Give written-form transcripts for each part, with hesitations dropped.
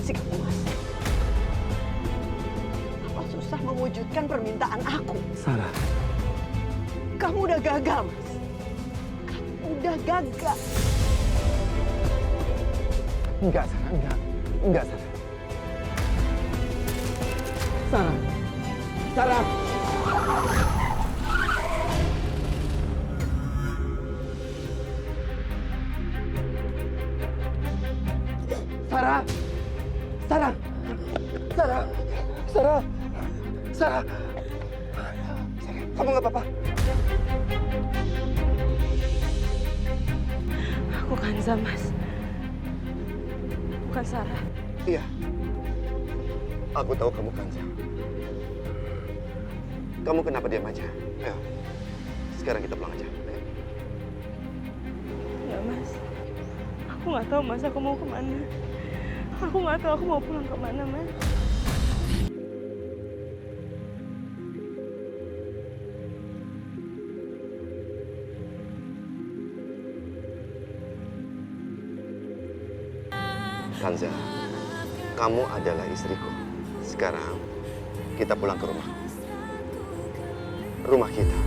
sikap puas. Apa susah mewujudkan permintaan aku? Sarah. Kamu udah gagal, Mas. Kamu udah gagal. Enggak, Sarah, enggak. Enggak, Sarah. Sarah. Sarah. Sarah. Sarah. Sarah. Sarah. Sarah. Kamu nggak apa-apa? Aku Kanza, Mas. Bukan Sarah. Iya. Aku tahu kamu Kanza. Kamu kenapa diam aja? Ayo. Sekarang kita pulang aja. Ayo. Ya, Mas. Aku nggak tahu, Mas. Aku mau kemana. Aku nggak tahu aku mau pulang kemana, Mas. Kanza, kamu adalah istriku. Sekarang kita pulang ke rumah. Rumah kita.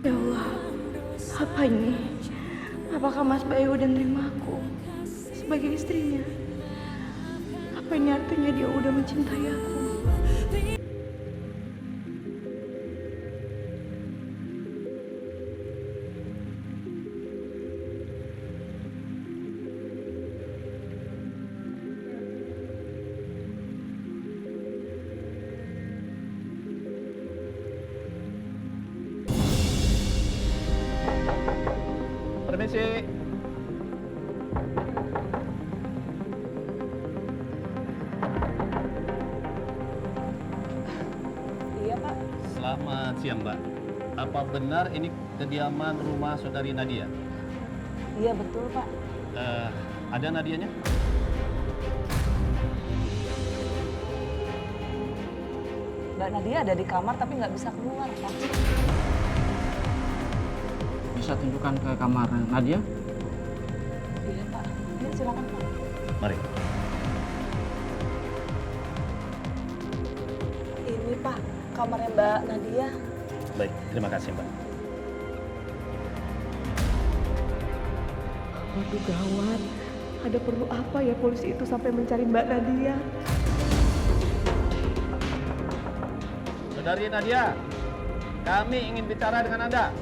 Ya Allah, apa ini? Apakah Mas Bayu udah nerima aku sebagai istrinya? Apa ini artinya dia udah mencintai aku? Permisi. Iya, Pak. Selamat siang, Mbak. Apa benar ini kediaman rumah saudari Nadia? Iya, betul, Pak. Ada Nadianya? Mbak Nadia ada di kamar tapi nggak bisa keluar, Pak. Bisa tunjukkan ke kamar Nadia? Iya, Pak. Ini silakan, Pak. Mari. Ini, Pak, kamarnya Mbak Nadia. Baik, terima kasih, Mbak. Waduh, gawat. Ada perlu apa ya polisi itu sampai mencari Mbak Nadia? Saudari Nadia, kami ingin bicara dengan Anda.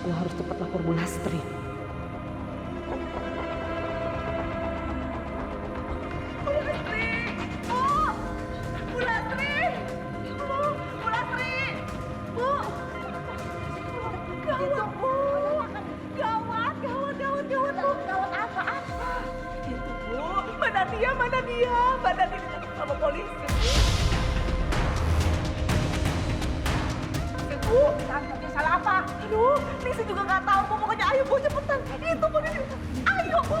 Aku harus cepat lapor Bu Lastri. Mana dia? Mbak Nadia ditangkap sama polisi. Bu, tangkapnya salah apa? Aduh, Nisi juga nggak tahu. Bu, pokoknya ayo Bu, cepetan. Itu Bu, Nisi. Ayo Bu.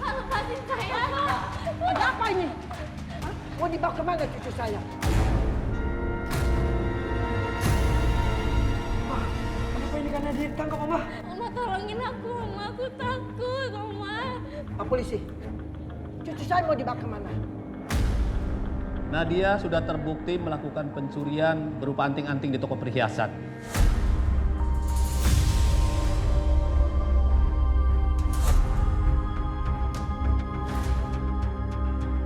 Lepasin saya, Pak. Ada apa ini? Hah? Mau dibawa kemana cucu saya? Mah, kenapa ini karena ditangkap, Mama? Mama tolongin aku, Mama. Aku takut, Mama. Pak polisi, cucu saya mau dibawa kemana? Nadia sudah terbukti melakukan pencurian berupa anting-anting di toko perhiasan.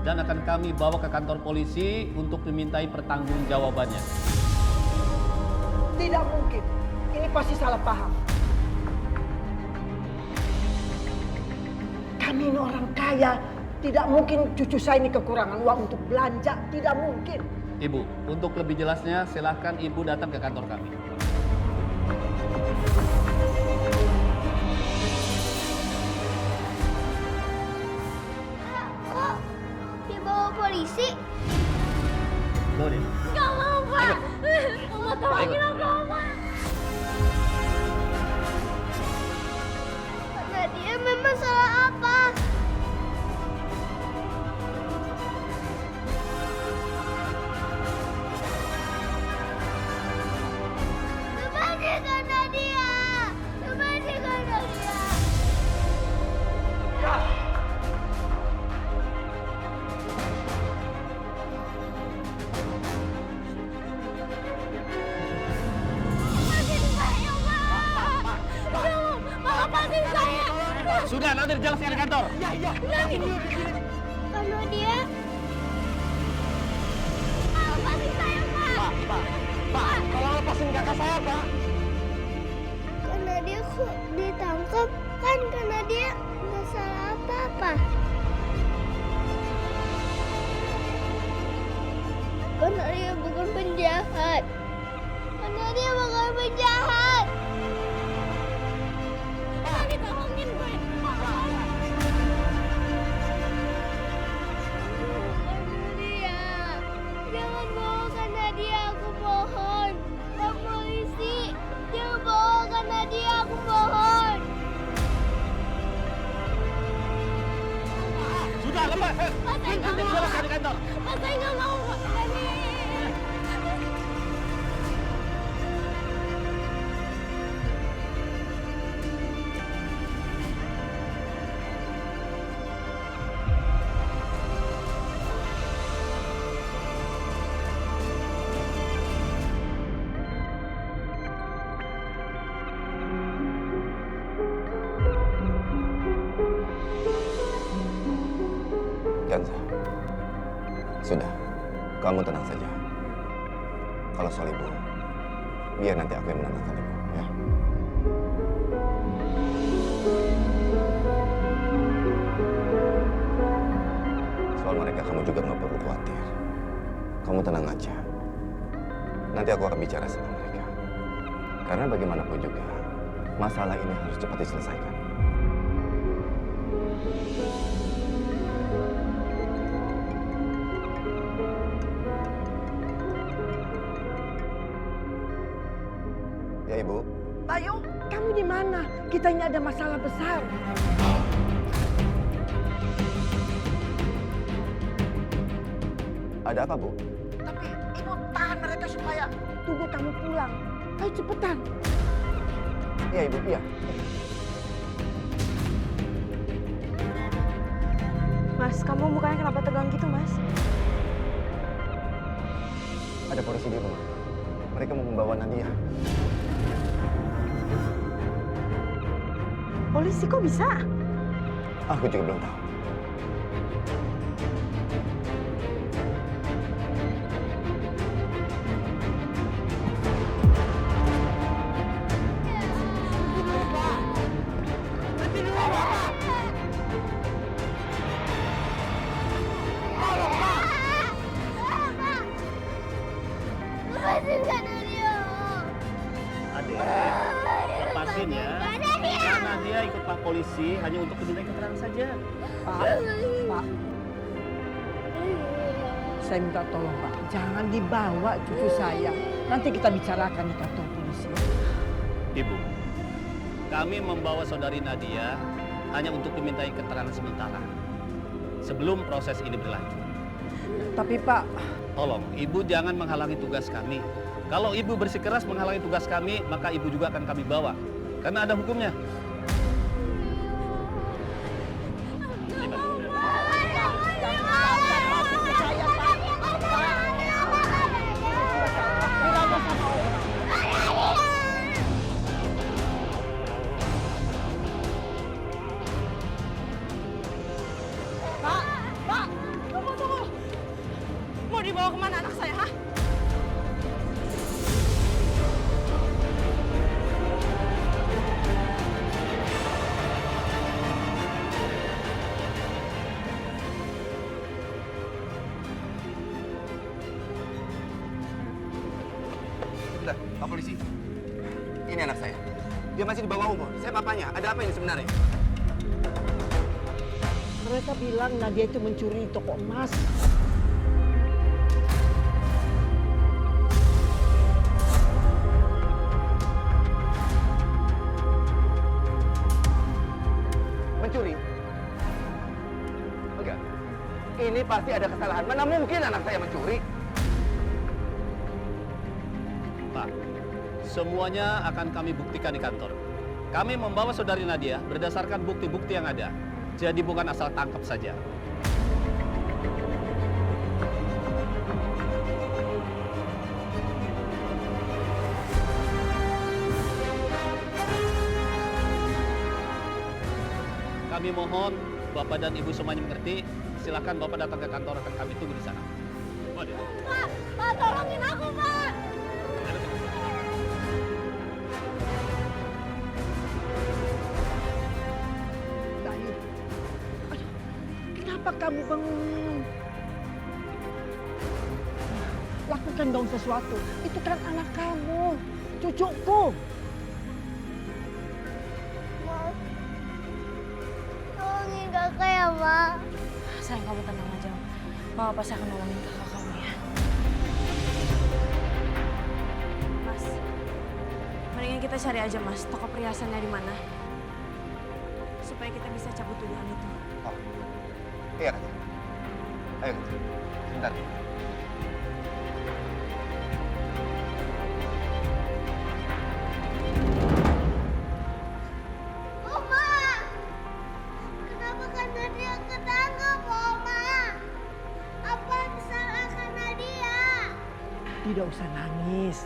Dan akan kami bawa ke kantor polisi untuk dimintai pertanggungjawabannya. Tidak mungkin. Ini pasti salah paham. Kami ini orang kaya. Tidak mungkin cucu saya ini kekurangan uang untuk belanja. Tidak mungkin. Ibu, untuk lebih jelasnya silahkan Ibu datang ke kantor kami. Kok dibawa polisi? Boleh. Gak mau, Pak. Mama tolongin aku, Mama. Nadia memang salah apa? Sudah, nanti dijelaskan di kantor. Karena dia... Pak, lepasin saya, Pak. Pak, tolong lepasin kakak saya, Pak. Karena dia kok ditangkap, kan karena dia nggak salah apa-apa. Karena dia bukan penjahat. Karena dia bukan penjahat. Pak, ditolongin gue. Nadia, jangan bohongkan Nadia, aku mohon. Pak polisi, jangan bohongkan Nadia, aku mohon. Sudah, lepas. Pak, saya nggak mau. Dijelaskan di kantor. Pak, saya nggak mau, Pak. Ganza, sudah, kamu tenang saja. Kalau soal ibu, biar nanti aku yang menenangkan ibu, ya. Soal mereka kamu juga nggak perlu khawatir. Kamu tenang aja. Nanti aku akan bicara sama mereka. Karena bagaimanapun juga, masalah ini harus cepat diselesaikan. Ya, Ibu. Bayu, kamu di mana? Kita ini ada masalah besar. Ada apa, Bu? Tapi ibu tahan mereka supaya tunggu kamu pulang. Ayo cepetan. Iya, Ibu, iya. Mas, kamu mukanya kenapa tegang gitu, Mas? Ada polisi di rumah. Mereka mau membawa Nadia. Polisi kok bisa? Aku juga belum tahu. Lepasin Kak Nadia. Adek, lepasin ya. Karena dia ikut Pak polisi hanya untuk diminta keterangan saja. Pak, saya minta tolong Pak, jangan dibawa cucu saya. Nanti kita bicarakan di kantor polisi. Ibu, kami membawa saudari Nadia hanya untuk dimintai keterangan sementara sebelum proses ini berlanjut. Tapi Pak, Tolong, Ibu jangan menghalangi tugas kami. Kalau Ibu bersikeras menghalangi tugas kami, maka Ibu juga akan kami bawa. Karena ada hukumnya. Mau dibawa kemana anak saya, ha? Sebentar, Pak Polisi. Ini anak saya. Dia masih di bawah umur. Saya papanya. Ada apa ini sebenarnya? mereka bilang Nadia itu mencuri di toko emas. Mencuri? Enggak. Ini pasti ada kesalahan. Mana mungkin anak saya mencuri? Pak, semuanya akan kami buktikan di kantor. Kami membawa saudari Nadia berdasarkan bukti-bukti yang ada. Jadi bukan asal tangkap saja. Kami mohon Bapak dan Ibu semuanya mengerti. Silakan Bapak datang ke kantor, akan kami tunggu di sana. Waduh. Pak, tolongin aku, Pak. Zahir, aduh, kenapa kamu bengong? Lakukan dong sesuatu. Itu kan anak kamu, cucuku. Ma, tolongin kakak ya, Ma. Sayang, kamu tenang aja. Mama pasti akan nolongin kakak kamu ya. Mas, mendingan kita cari aja Mas, toko perhiasannya di mana. Supaya kita bisa cabut tuduhan itu. Oh, iya kan? Ayo, sebentar. Oma, kenapa Kak Nadia ketangkap, Oma? Apa kesalahan Nadia? Tidak usah nangis.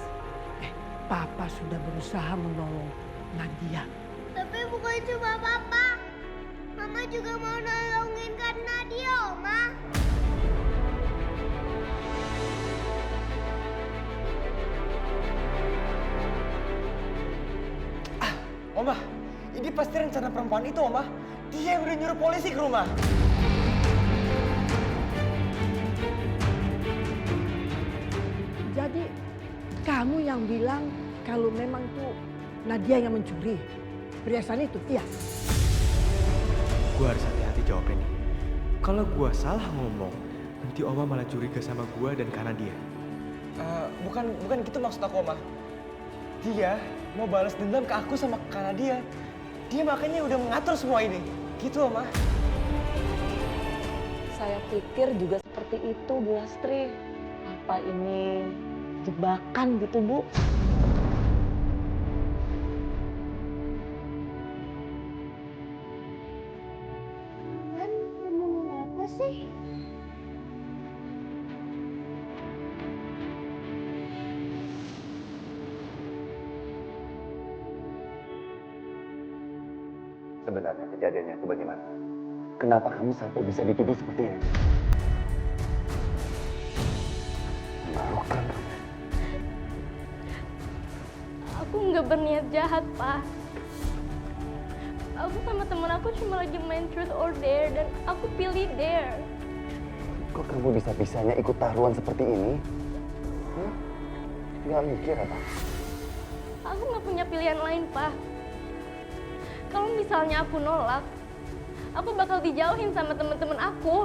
Papa sudah berusaha menolong Nadia. Tapi bukan cuma Papa. Mama juga mau nolongin Kak Nadia, Oma. Oma, ini pasti rencana perempuan itu, Oma. Dia yang udah nyuruh polisi ke rumah. Jadi kamu yang bilang kalau memang tuh Nadia yang mencuri perhiasan itu, iya? Gua harus hati-hati jawabnya nih. Kalau gua salah ngomong, nanti Oma malah curiga sama gua dan karena dia. Bukan gitu maksud aku, Oma. Dia mau balas dendam ke aku sama karena dia. Dia makanya udah mengatur semua ini. Gitu, Oma. Saya pikir juga seperti itu, Bu Lastri. Apa ini jebakan gitu, Bu? Man, ngomongin apa sih? Sebenarnya kejadiannya itu bagaimana? Kenapa kamu sampai bisa dituduh seperti ini? Memalukan. Aku nggak berniat jahat, Pak. Aku sama temen aku cuma lagi main truth or dare dan aku pilih dare. Kok kamu bisa-bisanya ikut taruhan seperti ini? Gak mikir apa? Aku nggak punya pilihan lain, Pak. Kalau misalnya aku nolak, aku bakal dijauhin sama temen-temen aku.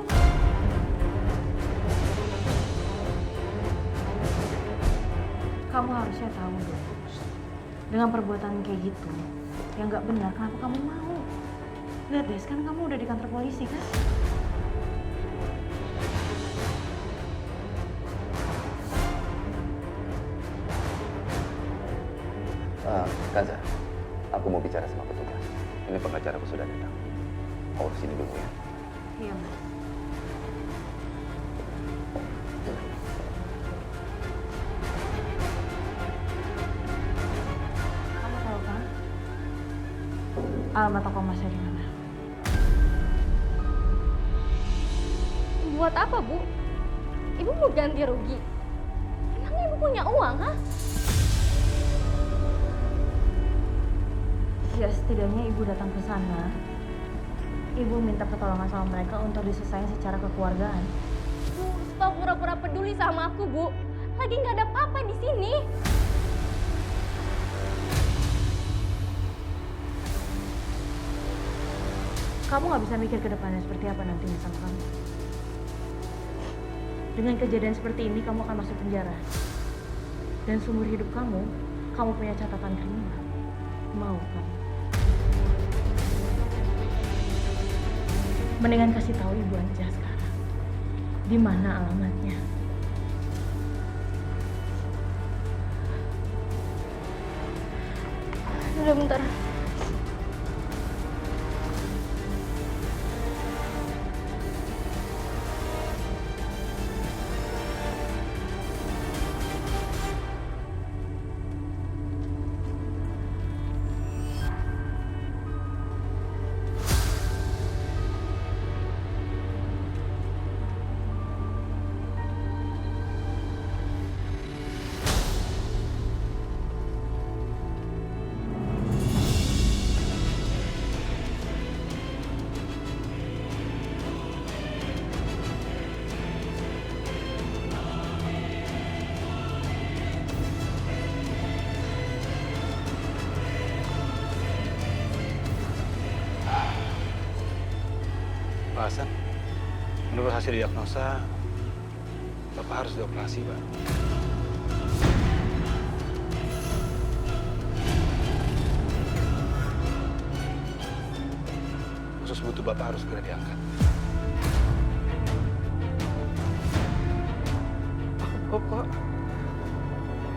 Kamu harusnya tahu dong, dengan perbuatan kayak gitu, yang nggak benar, kenapa kamu mau? Lihat deh, sekarang kamu udah di kantor polisi kan? Kanza, aku mau bicara sama petugas. Ini pengacaraku sudah datang. Urus sini dulu ya. Iya, Mas. Kamu tahu kan? Alamat toko emasnya di mana? Buat apa, Bu? Ibu mau ganti rugi? Emangnya Ibu punya uang, ha? Ya, setidaknya Ibu datang ke sana. Ibu minta pertolongan sama mereka untuk diselesaikan secara kekeluargaan. Bu, stop pura-pura peduli sama aku, Bu. Lagi nggak ada apa-apa di sini. Kamu nggak bisa mikir ke depannya seperti apa nantinya sama kamu. Dengan kejadian seperti ini, kamu akan masuk penjara. Dan seumur hidup kamu punya catatan kriminal. Mau kamu? Mendingan kasih tahu Ibu aja sekarang. Di mana alamatnya? Udah bentar. Pak Hasan, menurut hasil diagnosa, Bapak harus dioperasi, Pak. Usus buntu Bapak harus segera diangkat.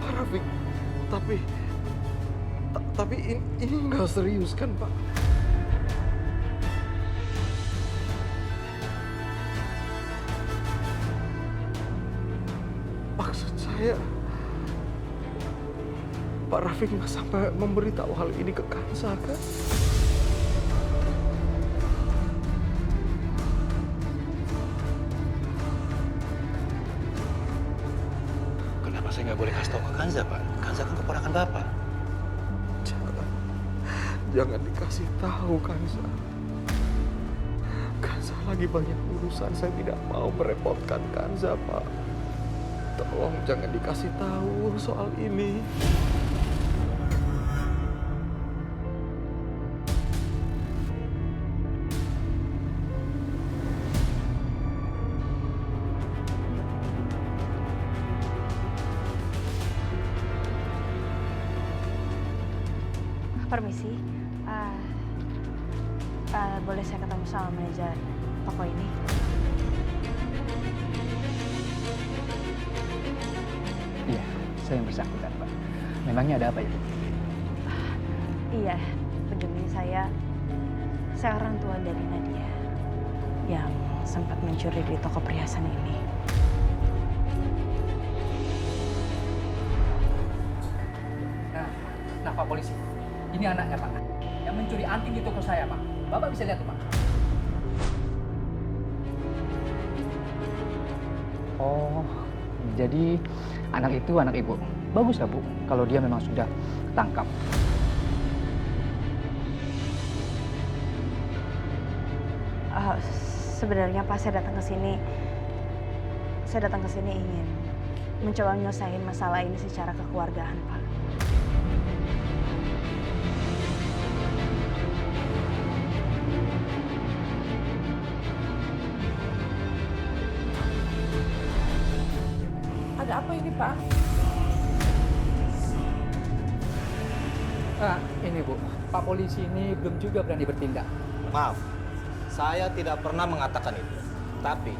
Pak Rafiq, tapi ini nggak serius kan, Pak? Maksud saya, Pak Rafiq nggak sampai memberitahu hal ini ke Kansa, kan? Kenapa saya nggak boleh kasih tahu ke Kanza, Pak? Kanza kan keponakan Bapak. Jangan dikasih tahu, Kansa. Kansa lagi banyak urusan, saya tidak mau merepotkan Kansa, Pak. Tolong jangan dikasih tahu soal ini. Permisi, boleh saya ketemu sama manajer toko ini? Iya, saya yang bersangkutan, Pak. Memangnya ada apa, Ibu? Iya, begini saya orang tua dari Nadia yang sempat mencuri di toko perhiasan ini. Nah, Pak Polisi, ini anaknya, Pak. Yang mencuri anting di toko saya, Pak. Bapak bisa lihat tuh, Pak. Oh, jadi anak itu anak Ibu. Bagus lah, Bu, kalau dia memang sudah ketangkap. Sebenarnya Pak, saya datang ke sini ingin mencoba menyelesaikan masalah ini secara kekeluargaan, Pak. Ada apa ini, Pak? Ini, Bu. Pak Polisi ini belum juga berani bertindak. Maaf, saya tidak pernah mengatakan itu. Tapi,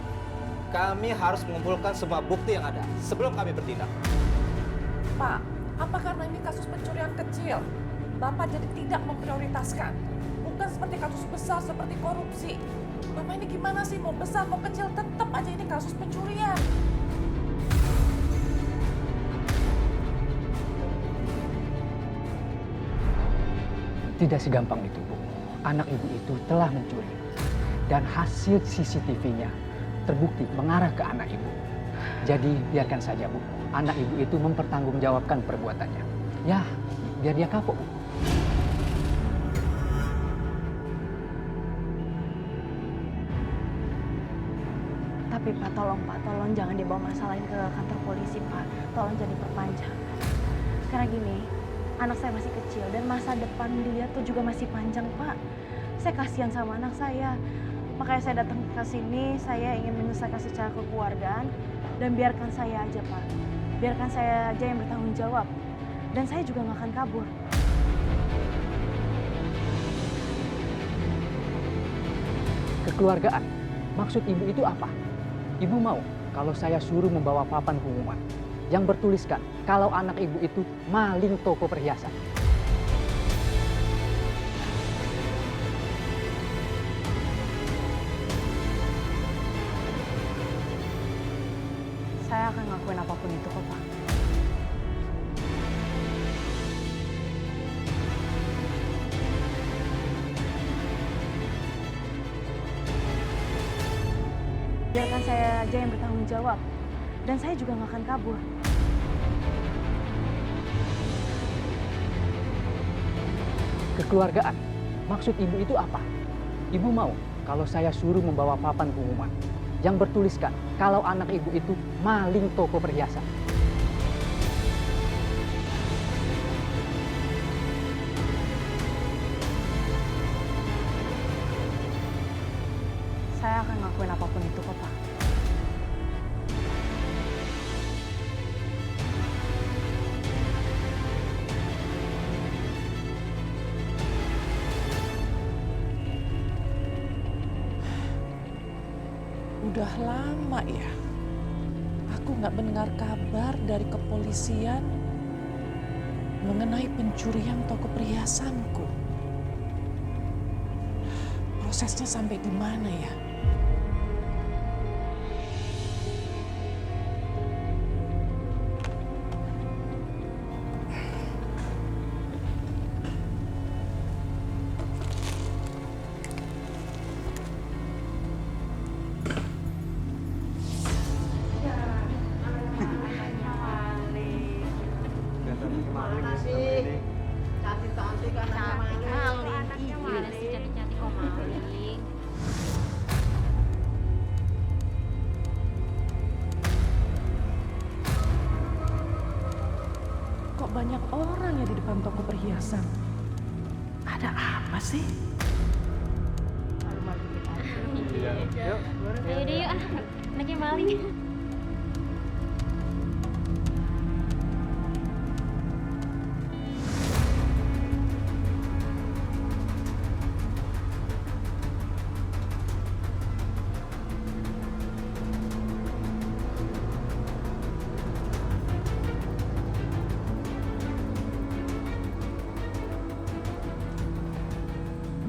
kami harus mengumpulkan semua bukti yang ada sebelum kami bertindak. Pak, apa karena ini kasus pencurian kecil? Bapak jadi tidak memprioritaskan. Bukan seperti kasus besar seperti korupsi. Bapak ini gimana sih? Mau besar, mau kecil, tetap aja ini kasus pencurian. Tidak segampang itu, Bu. Anak Ibu itu telah mencuri. Dan hasil CCTV-nya terbukti mengarah ke anak Ibu. Jadi biarkan saja, Bu. Anak Ibu itu mempertanggungjawabkan perbuatannya. Ya, biar dia kapok, Bu. Tapi Pak, tolong jangan dibawa masalah ini ke kantor polisi, Pak. Tolong jangan diperpanjang. Karena gini, anak saya masih kecil dan masa depan dia tuh juga masih panjang, Pak. Saya kasihan sama anak saya. Makanya saya datang ke sini, saya ingin menyelesaikan secara kekeluargaan dan biarkan saya aja, Pak. Biarkan saya aja yang bertanggung jawab. Dan saya juga nggak akan kabur. Kekeluargaan. Maksud Ibu itu apa? Ibu mau kalau saya suruh membawa papan pengumuman yang bertuliskan kalau anak Ibu itu maling toko perhiasan. Saya akan ngelakuin apapun itu kok, Pak. Biarkan saya aja yang bertanggung jawab. Dan saya juga nggak akan kabur. Kekeluargaan. Maksud Ibu itu apa? Ibu mau kalau saya suruh membawa papan pengumuman yang bertuliskan kalau anak Ibu itu maling toko perhiasan. Saya ngelakuin apapun itu kok, Pak. Udah lama ya, aku nggak mendengar kabar dari kepolisian mengenai pencurian toko perhiasanku. Prosesnya sampai di mana ya? Kok banyak orang ya di depan toko perhiasan? Ada apa sih? Yaudah yuk, anaknya maling.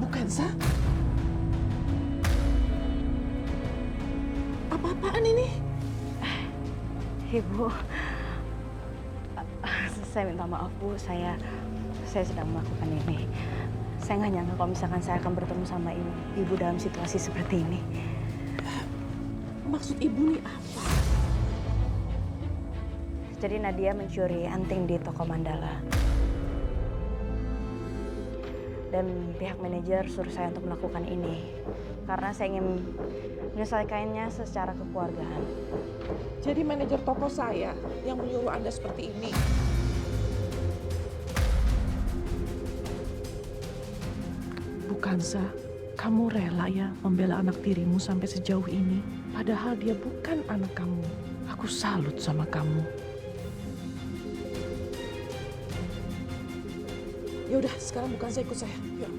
Bukan, Sa? Apa-apaan ini? Ibu, saya minta maaf Bu, saya sedang melakukan ini. Saya nggak nyangka kalau misalkan saya akan bertemu sama ibu dalam situasi seperti ini. Maksud ibu nih apa? Jadi Nadia mencuri anting di toko Mandala. Dan pihak manajer suruh saya untuk melakukan ini. Karena saya ingin menyelesaikannya secara kekeluargaan. Jadi manajer toko saya yang menyuruh Anda seperti ini. Bukan, Sa, kamu rela ya membela anak tirimu sampai sejauh ini. Padahal dia bukan anak kamu. Aku salut sama kamu. Ya udah, sekarang bukan saya, ikut saya. Yuk.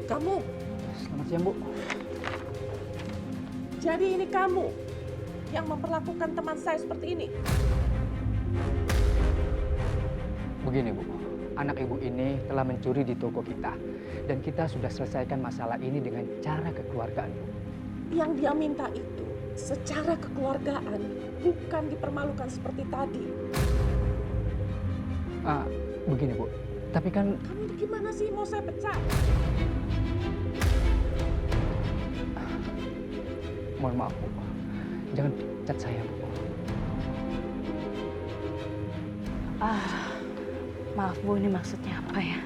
Kamu. Selamat siang, Bu. Jadi ini kamu yang memperlakukan teman saya seperti ini? Begini, Bu. Anak ibu ini telah mencuri di toko kita. Dan kita sudah selesaikan masalah ini dengan cara kekeluargaan, Bu. Yang dia minta itu secara kekeluargaan, bukan dipermalukan seperti tadi. Begini, Bu. Tapi kan... Kamu tuh gimana sih, mau saya pecat? Mohon maaf, Bu. Jangan pecat saya, Bu. Maaf Bu, ini maksudnya apa ya?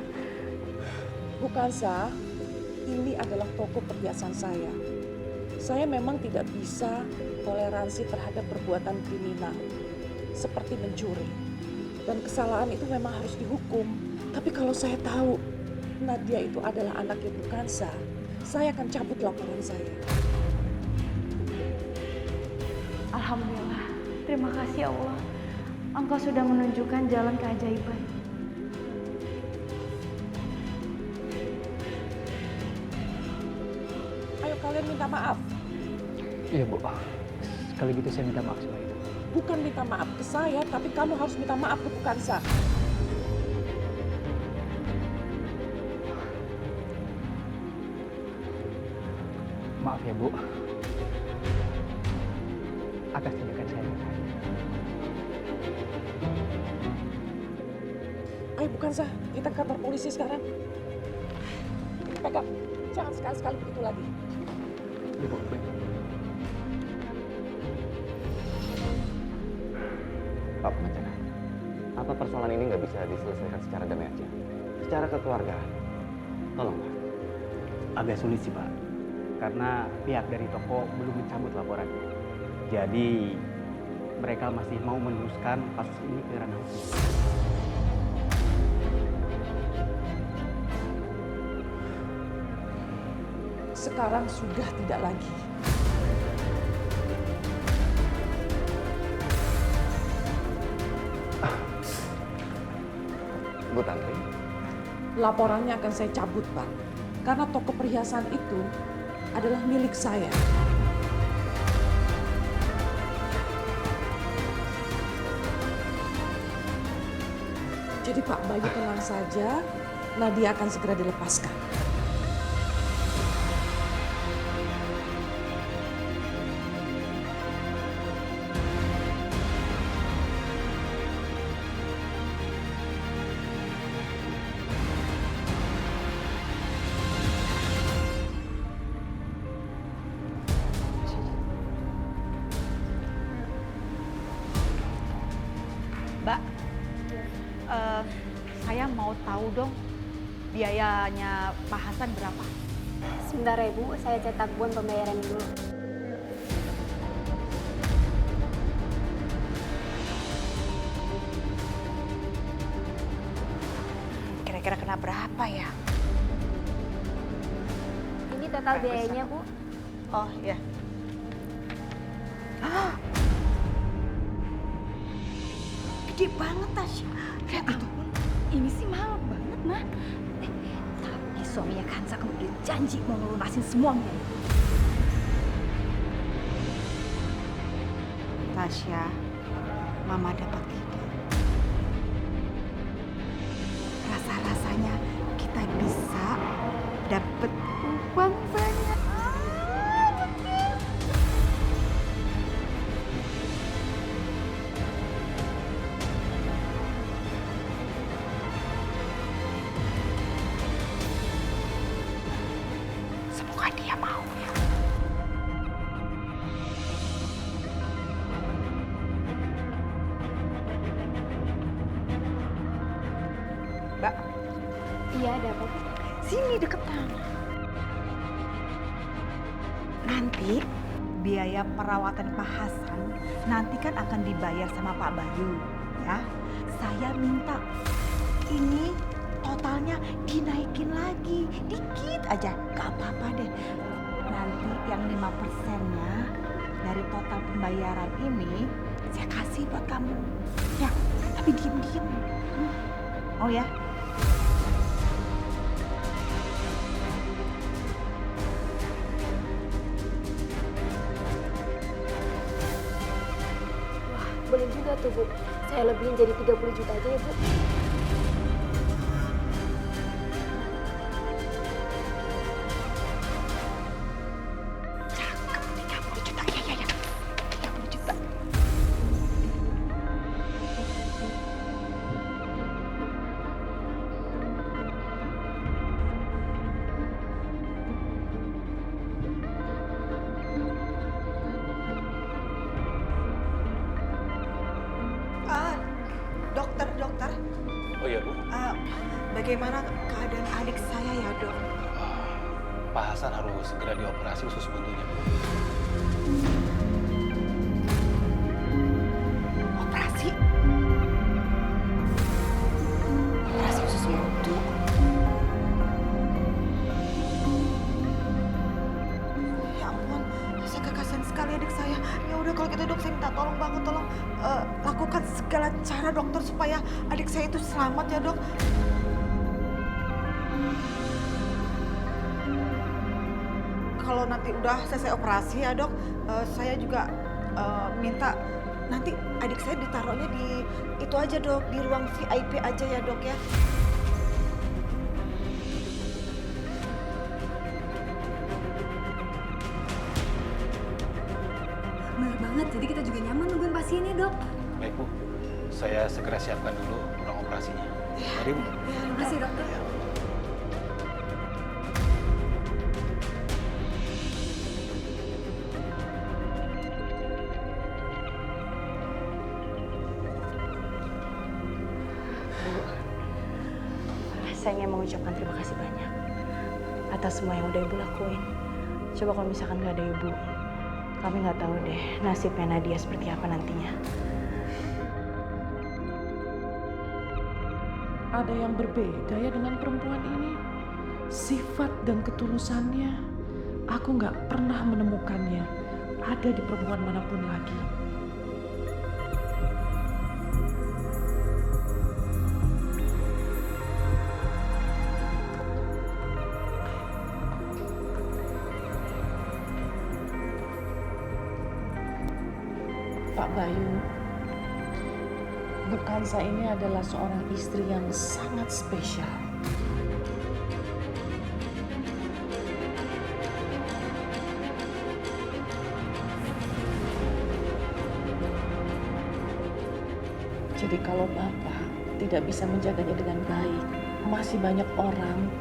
Bukan, Sa. Ini adalah toko perhiasan saya. Saya memang tidak bisa toleransi terhadap perbuatan kriminal. Seperti mencuri. Dan kesalahan itu memang harus dihukum. Tapi kalau saya tahu Nadia itu adalah anaknya Bukansa, saya akan cabut laporan saya. Alhamdulillah, terima kasih Allah. Engkau sudah menunjukkan jalan keajaiban. Ayo kalian minta maaf. Iya, Bu. Sekali gitu saya minta maaf sama Ibu. Bukan minta maaf ke saya, tapi kamu harus minta maaf ke Bukansa. Maaf ya, Bu. Atas tindakan saya. Ayo Bukansa, kita ke kantor polisi sekarang. Pegang, jangan sekali-sekali begitu lagi. Iya, Bu. Baik. Pak pengacara, apa persoalan ini nggak bisa diselesaikan secara damai aja? Secara kekeluargaan. Tolong, Pak. Agak sulit sih, Pak. Karena pihak dari toko belum mencabut laporan. Jadi mereka masih mau meneruskan kasus ini ke ranah hukum. sekarang sudah tidak lagi. Bu Tantri, Laporannya akan saya cabut, Pak. Karena toko perhiasan itu adalah milik saya. Jadi Pak Bayu tenang saja, Nadia akan segera dilepaskan. Mbak, saya mau tahu dong biayanya Pak Hasan berapa? Sebentar ya Bu, saya cetak buan pembayaran dulu. Kira-kira kena berapa ya? Ini total biayanya Bu. Oh ya. Gede banget Tasya. Ya ampun, ini sih mahal banget, Mah. Tapi suaminya Kansa kemudian janji mau ngelunasin semuanya. Tasya, Mama dapat ide. Rasa-rasanya kita bisa dapat uang banyak. Semoga dia mau ya. Mbak, Iya, ada apa Bu? sini deketan. Nanti biaya perawatan Pak Hasan nanti kan akan dibayar sama Pak Bayu, ya. Saya minta ini totalnya dinaikin lagi, dikit aja, gak apa-apa deh. Nanti yang 5%-nya dari total pembayaran ini saya kasih buat kamu. Ya, tapi diem-diem. Oh ya? Wah, boleh juga tuh Bu. Saya lebihin jadi 30 juta aja ya Bu. Cakep, 30 juta. Iya. 30 juta. Dokter. Oh iya, Bu. Bagaimana keadaan adik saya ya, Dok? Pak Hasan harus segera dioperasi usus buntunya, Bu. Operasi? Operasi usus buntu? Ya ampun, saya kekasihan sekali adik saya. Ya udah kalau gitu Dok, saya minta tolong banget, tolong lakukan segala cara dokter supaya adik saya itu selamat ya Dok. Kalau nanti udah selesai operasi ya Dok, saya juga minta nanti adik saya ditaruhnya di itu aja Dok, di ruang VIP aja ya Dok ya. Benar banget, jadi kita juga nyaman nungguin pasiennya Dok. Baik, Bu. Saya segera siapkan dulu ruang operasinya. Mari, Bu. Terima kasih dokter. Saya ingin mengucapkan terima kasih banyak atas semua yang udah Ibu lakuin. Coba kalau misalkan nggak ada Ibu, kami nggak tahu deh nasibnya Nadia seperti apa nantinya. Ada yang berbeda ya dengan perempuan ini. Sifat dan ketulusannya Aku nggak pernah menemukannya ada di perempuan manapun lagi. Pak Bayu, Bu Kansa ini adalah seorang istri yang sangat spesial. Jadi kalau Bapak tidak bisa menjaganya dengan baik, masih banyak orang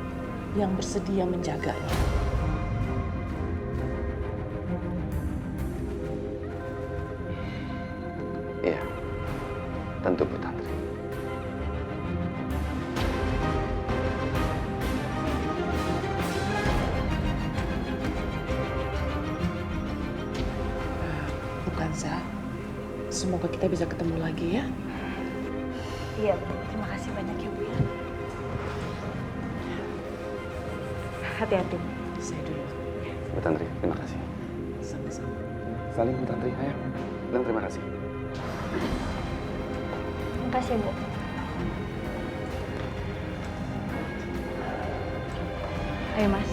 yang bersedia menjaganya. Iya, tentu Bu Tantri. Bu Kansa, semoga kita bisa ketemu lagi ya. Iya, Bu. Terima kasih banyak ya, Bu ya. Hati-hati. Saya dulu. Bu Tantri, terima kasih. Sama-sama. Saling Bu Tantri, ayo. Dan terima kasih. Terima kasih, Bu. Ayo, Mas.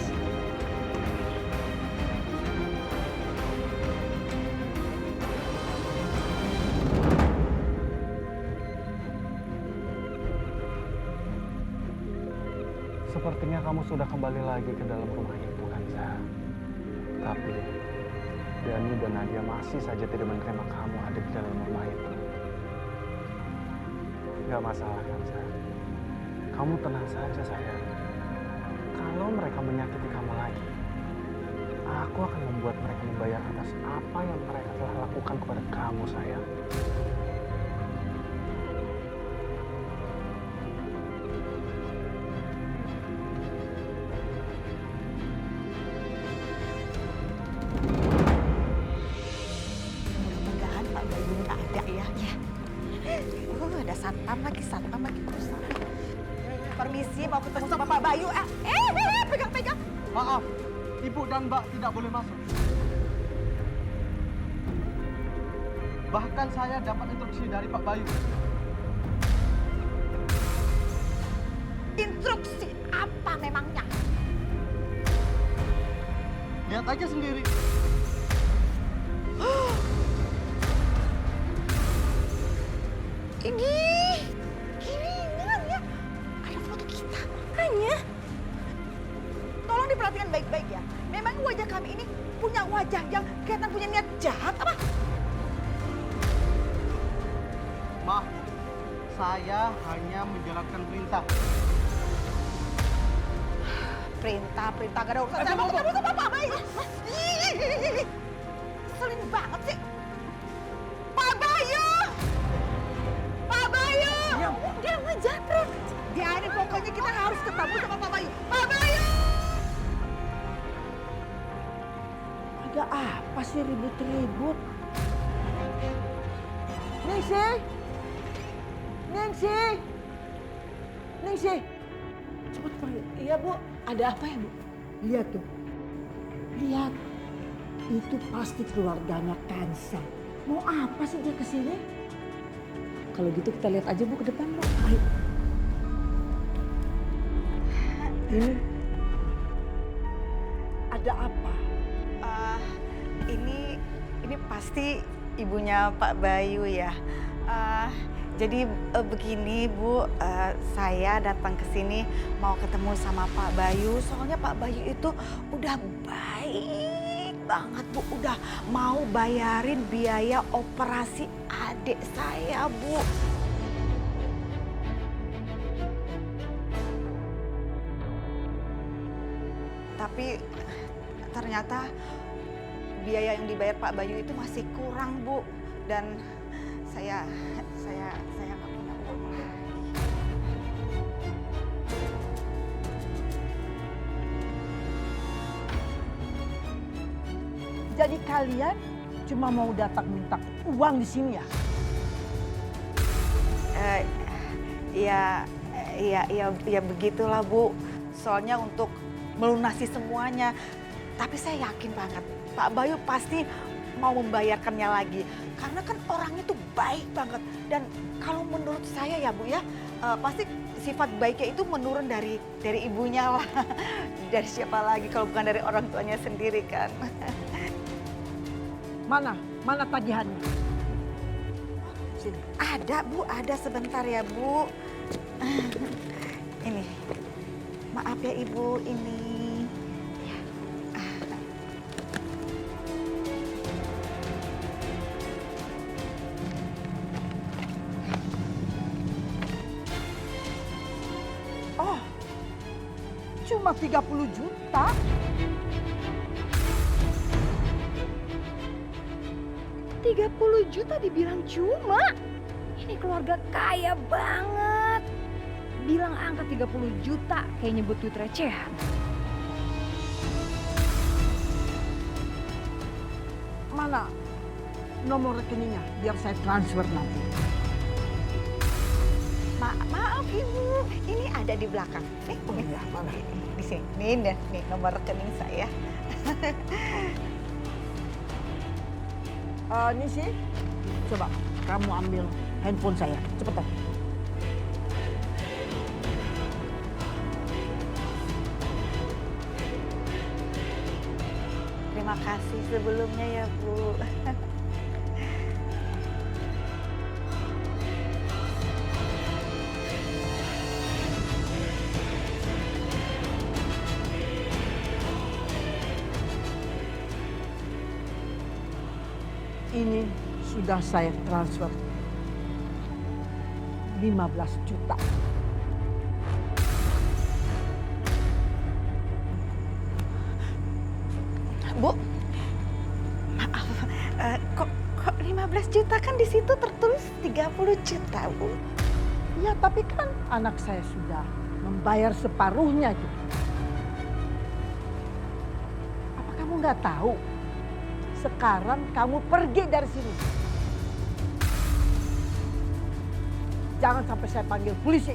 Sepertinya kamu sudah kembali lagi ke dalam rumah itu, Kansa. Tapi Dani dan Nadia masih saja tidak menerima kamu ada di dalam rumah itu. Gak masalah, Kansa. Kamu tenang saja, sayang. Kalau mereka menyakiti kamu lagi, aku akan membuat mereka membayar atas apa yang mereka telah lakukan kepada kamu, sayang. Mudah-mudahan Pak Bayu nggak ada ya. Ada satpam lagi perusahaan. Permisi, mau ketemu sama Pak Bayu. Pegang-pegang. Maaf, Ibu dan Mbak tidak boleh masuk. Bahkan saya dapat instruksi dari Pak Bayu. Instruksi apa memangnya? Lihat aja sendiri. Ini kiriman ya. Ada foto kita. Makanya. Tolong diperhatikan baik-baik ya. Memang wajah kami ini punya wajah yang kelihatan punya niat jahat apa? Maaf, saya hanya menjalankan perintah. Perintah gak ada urusan. Saya mau ketemu sama Pak Bayu. Selin banget sih. Pak Bayu! Pak Bayu! Dia ngejar terus. Biarin, pokoknya kita harus ketemu sama Pak Bayu. Pak Bayu! Ada apa sih ribut-ribut? Ningsih! Ningsih! Ningsih! Cepet panggil. Iya, Bu. Ada apa ya, Bu? Lihat tuh. Lihat. Itu pasti keluarganya Kansa. Mau apa sih dia kesini? Kalau gitu kita lihat aja, Bu, ke depan, Bu. Ayo. Ini. Ada apa? Ini pasti ibunya Pak Bayu ya. Jadi begini Bu, saya datang ke sini mau ketemu sama Pak Bayu. Soalnya Pak Bayu itu udah baik banget Bu, udah mau bayarin biaya operasi adik saya Bu. Tapi ternyata biaya yang dibayar Pak Bayu itu masih kurang Bu, dan saya nggak punya uang lagi. Jadi kalian cuma mau datang minta uang di sini ya? Ya begitulah Bu. Soalnya untuk melunasi semuanya. Tapi saya yakin banget Pak Bayu pasti mau membayarkannya lagi. Karena kan orangnya tuh baik banget. Dan kalau menurut saya ya Bu ya, pasti sifat baiknya itu menurun dari ibunya lah. Dari siapa lagi kalau bukan dari orang tuanya sendiri kan. Mana tagihannya? Ada Bu, ada sebentar ya Bu. Ini, maaf ya Ibu, ini. Ya. Oh, cuma 30 juta? Juta dibilang cuma. Ini keluarga kaya banget. Bilang angka 30 juta kayak nyebut duit recehan. Mana nomor rekeningnya biar saya transfer nanti. Maaf Ibu, ini ada di belakang. Oh iya, mana? Di sini nih nomor rekening saya. Ini sih, coba kamu ambil handphone saya, cepetan. Terima kasih sebelumnya ya Bu. Ini sudah saya transfer 15 juta. Bu, maaf, kok 15 juta kan di situ tertulis 30 juta Bu. Ya tapi kan anak saya sudah membayar separuhnya juga. Apa kamu nggak tahu? Sekarang kamu pergi dari sini. Jangan sampai saya panggil polisi.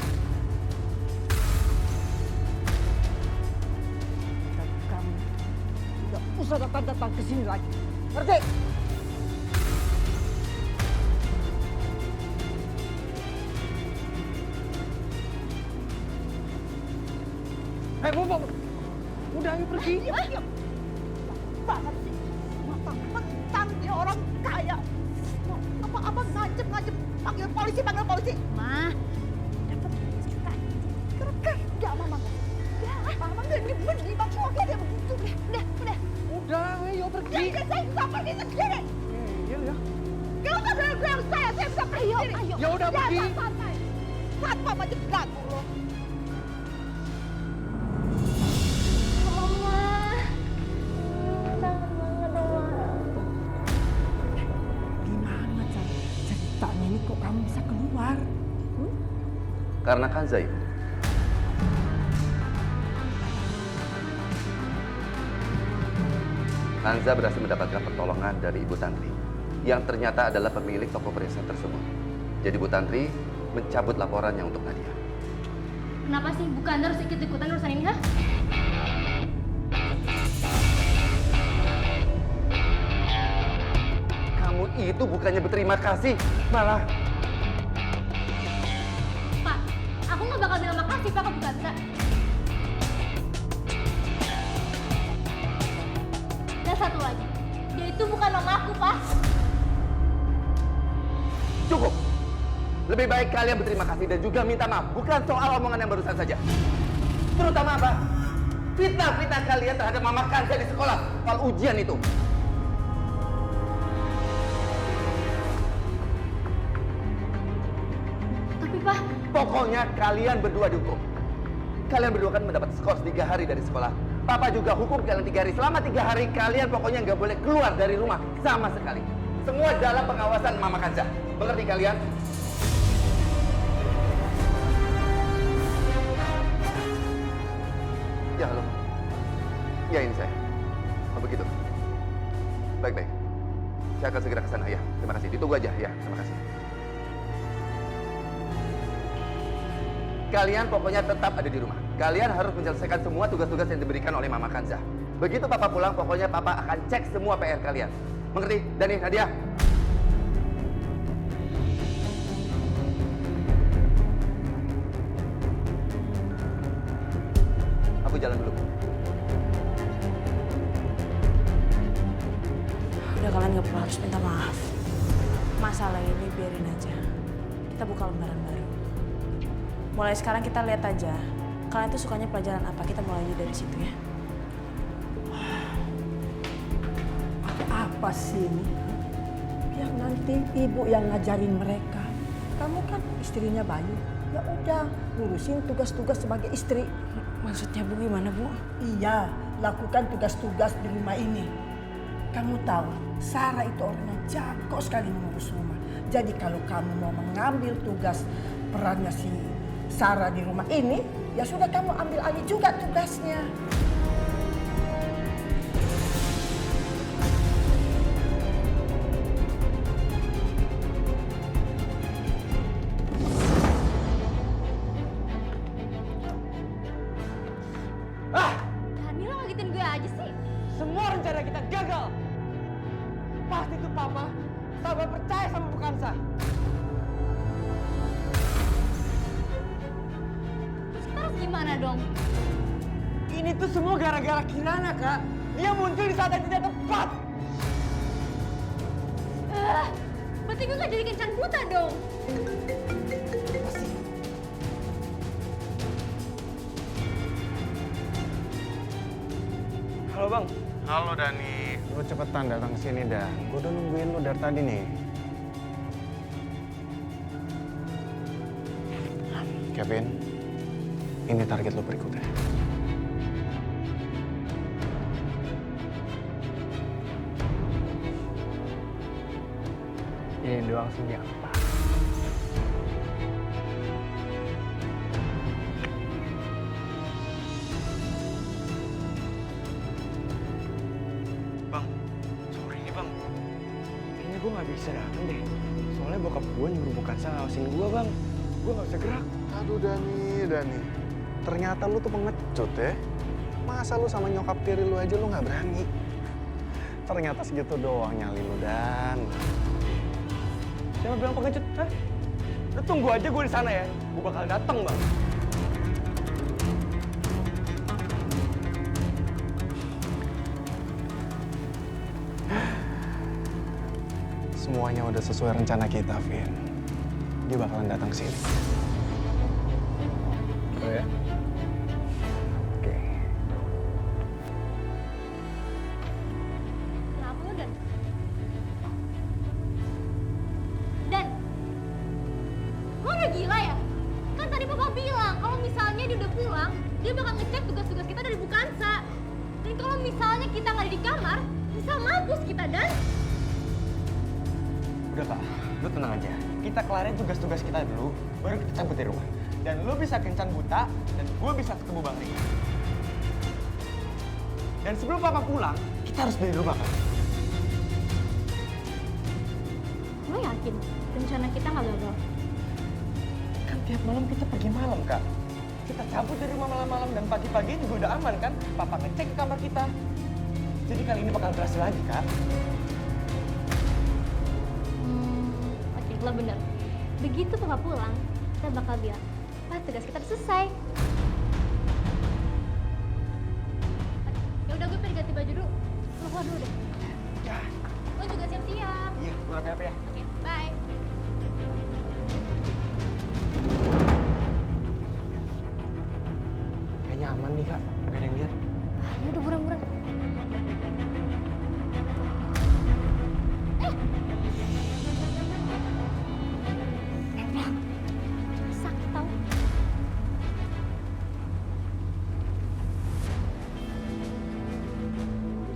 Dan kamu tidak usah datang-datang ke sini lagi. Ngerti? Bu. Udah ayo pergi. Diam. Banget sih. Mentang dia orang kaya. Apa ngajep panggil polisi. Mah, dapat 15 juta. Kerja mama. Ya, mama nggak dibeli maksudnya dia begitu. Udah. Udah, ayo pergi. Ya, saya bisa pergi sendiri. Iya. Gak usah bilang saya bisa pergi sendiri. Ayo. Ya udah pergi. Santai. Satpam aja ganggu loh. Gimana ceritanya ini kok kamu bisa keluar? Karena Kanza, Ibu. Kanza berhasil mendapatkan pertolongan dari Ibu Tantri yang ternyata adalah pemilik toko perhiasan tersebut. Jadi Bu Tantri mencabut laporannya untuk Nadia. Kenapa sih bukan harus ikut-ikutan urusan ini, ha? Kamu itu bukannya berterima kasih, malah... Pak, aku nggak bakal bilang makasih Pak ke Bu Kanza. Dan satu lagi, dia itu bukan mama aku, Pak. Cukup! Lebih baik kalian berterima kasih dan juga minta maaf. Bukan soal omongan yang barusan saja. Terutama apa? Fitnah-fitnah kalian terhadap Mama Kanza di sekolah soal ujian itu. Tapi Pak... Pokoknya kalian berdua dihukum. Kalian berdua kan mendapat skor 3 hari dari sekolah. Papa juga hukum kalian 3 hari. Selama 3 hari kalian pokoknya nggak boleh keluar dari rumah sama sekali. Semua dalam pengawasan Mama Kanza. Mengerti kalian? Ya, halo. Ya, ini saya. Oh, begitu. Baik. Saya akan segera ke sana, ya. Terima kasih. Ditunggu aja, ya. Terima kasih. Kalian pokoknya tetap ada di rumah. Kalian harus menyelesaikan semua tugas-tugas yang diberikan oleh Mama Kanza. Begitu papa pulang, pokoknya papa akan cek semua PR kalian. Mengerti? Dani, Nadia? Aku jalan dulu. Udah, kalian nggak perlu harus minta maaf. Masalah ini biarin aja. Kita buka lembaran baru. Mulai sekarang kita lihat aja. Kalian tuh sukanya pelajaran apa? Kita mulai aja dari situ ya. Apa sih ini? Biar nanti ibu yang ngajarin mereka. Kamu kan istrinya Bayu. Ya udah, ngurusin tugas-tugas sebagai istri. Maksudnya Bu gimana Bu? Iya, lakukan tugas-tugas di rumah ini. Kamu tahu, Sarah itu orangnya jago sekali mengurus rumah. Jadi kalau kamu mau mengambil tugas perannya si Sarah di rumah ini, ya sudah kamu ambil alih juga tugasnya. Dani, lo ngagetin gue aja sih. Semua rencana kita gagal. Pasti tuh papa tak percaya sama Bu Kansa. Terus kita harus gimana dong? Ini tuh semua gara-gara Kirana, Kak. Dia muncul di saat yang tidak tepat. Berarti gue gak jadi kencan buta dong. Halo Bang. Halo Dani, lu cepetan datang ke sini dah. Gue udah nungguin lu dari tadi nih. Kevin, ini target lu berikutnya. Ini doang sih gampang. Bang, sorry nih Bang. Kayaknya gue gak bisa datang deh. Soalnya bokap gue nyuruh Bu Kansa ngawasin gue Bang. Gue gak bisa gerak. Aduh Dani. Ternyata lu tuh pengecut ya. Masa lu sama nyokap tiri lu aja lu gak berani? Ternyata segitu doang nyali lu, Dan. Siapa bilang pengecut? Hah? Lu tunggu aja gue di sana ya. Gue bakal datang Bang. Semuanya udah sesuai rencana kita, Vin. Dia bakalan datang ke sini. Oh ya? Oke. Kenapa lo, Dan? Dan, lo udah gila ya? Kan tadi papa bilang kalau misalnya dia udah pulang, dia bakal ngecek tugas-tugas kita dari Bu Kansa. Dan kalau misalnya kita nggak ada di kamar, bisa mampus kita, Dan. Udah Kak, lu tenang aja. Kita kelarin tugas-tugas kita dulu, baru kita cabut dari rumah. Dan lu bisa kencan buta, dan gue bisa ketemu Bang Rika. Dan sebelum Papa pulang, kita harus dari rumah, Kak. Lo yakin rencana kita nggak gagal? Kan tiap malam kita pergi malam, Kak. Kita cabut dari rumah malam-malam, dan pagi-pagi juga udah aman, kan? Papa ngecek ke kamar kita. Jadi kali ini bakal berhasil lagi, Kak. Oke, lo bener. Begitu papa pulang, kita bakal bilang, Pak, tugas kita udah selesai. Ya udah, gue pengen ganti baju dulu. Lo keluar dulu deh. Ya. Lo juga siap-siap. Iya, gue rapi-rapi ya. Oke, bye. Kayaknya aman nih, Kak. Gak ada yang lihat. Ya udah, buruan-buruan. Sakit tau.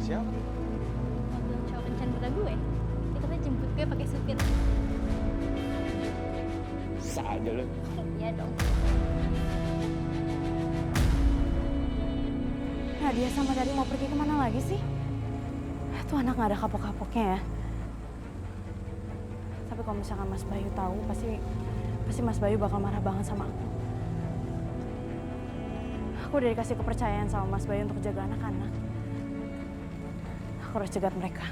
Siapa? Mobil cowok kencan buta gue. Dia katanya jemput gue pakai supir. Bisa aja lu. Iya dong. Nadia sama Dari mau pergi kemana lagi sih? Tuh anak gak ada kapok-kapoknya ya. Tapi kalau misalkan Mas Bayu tahu, pasti Mas Bayu bakal marah banget sama aku. Aku udah dikasih kepercayaan sama Mas Bayu untuk jaga anak-anak. Aku harus cegat mereka.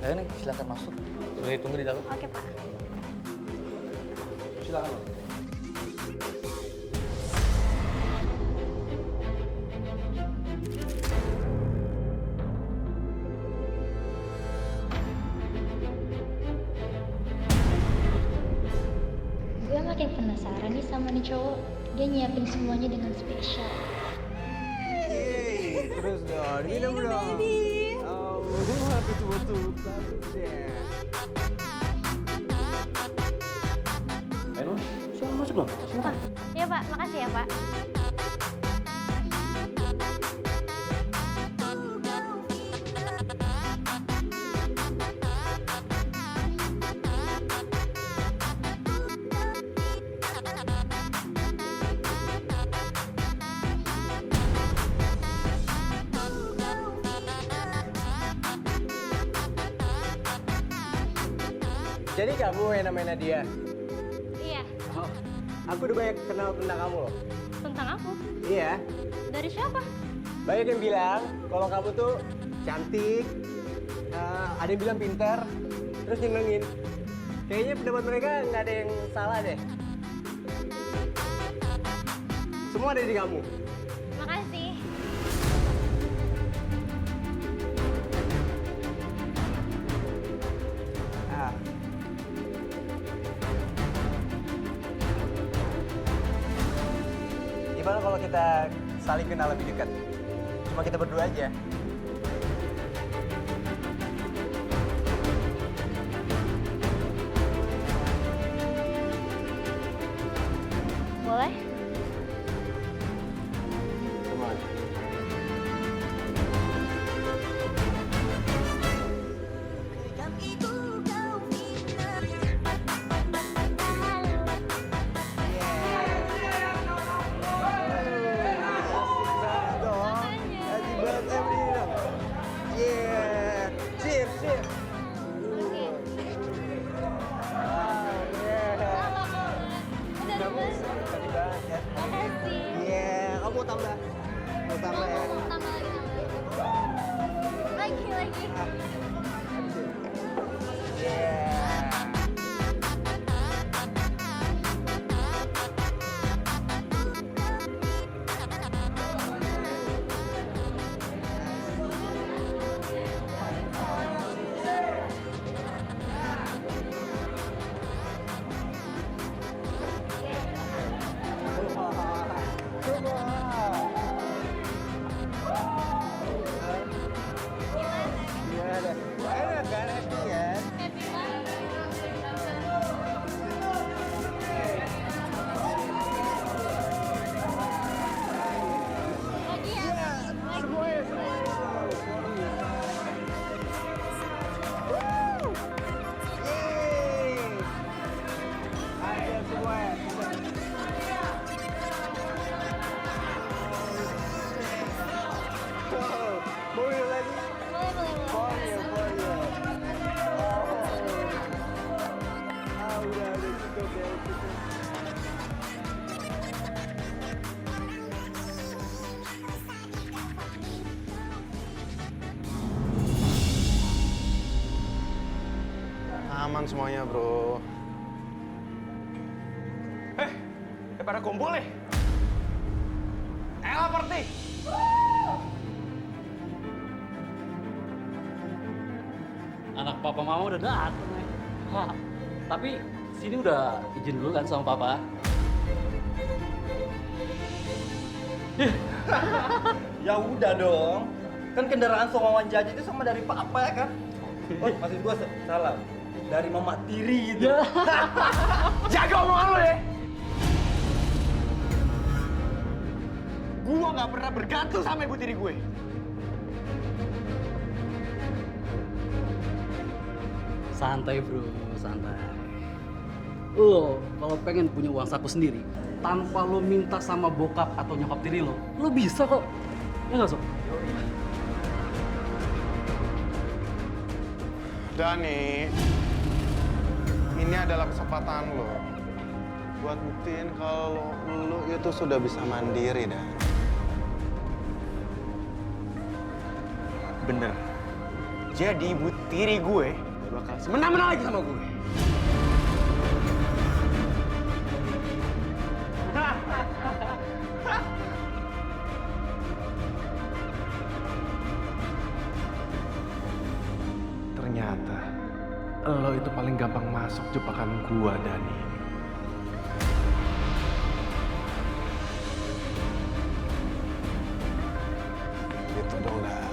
Ayo nih, silakan masuk. Sudah tunggu di dalam. Oke, Pak. Silakan. Gue makin penasaran nih sama nih cowok. Dia nyiapin semuanya dengan spesial. Terus dong, minum dong. Oh, betul-betul. Ayo, silakan masuk dong. Pak, iya Pak, makasih ya Pak. Jadi kamu yang namanya Nadia? Iya, Oh, aku udah banyak kenal tentang kamu loh. tentang aku. Iya, Dari siapa? banyak yang bilang kalau kamu tuh cantik, ada yang bilang pintar, terus nyenengin. Kayaknya pendapat mereka nggak ada yang salah deh. Semua ada di kamu. Makasih. Ah. Gimana kalau kita saling kenal lebih dekat? Cuma kita berdua aja. Boleh? Kamu tambah. Mau tambah ya? Lagi. Enak kan, happy kan? Aman semuanya, bro. Pada kumpul nih. Ella party. Anak papa mama udah dateng nih. Hah, tapi sini udah izin dulu kan sama papa. Ya udah dong. Kan kendaraan Somawan Jaji itu sama dari papa ya kan? Oh, maksud gua salah. Dari mama tiri gitu. Jaga omongan lo ya. Gua nggak pernah bergantung sama ibu tiri gue. Santai bro, santai. Lo kalau pengen punya uang saku sendiri, tanpa lo minta sama bokap atau nyokap tiri lo bisa kok. Ya nggak Sob? Dani, ini adalah kesempatan lo buat buktiin kalau lo itu sudah bisa mandiri, Dan. Bener. Jadi ibu tiri gue bakal semena-mena lagi sama gue. Ternyata lo itu paling gampang masuk jebakan gua, Dani. Gitu dong, Dan.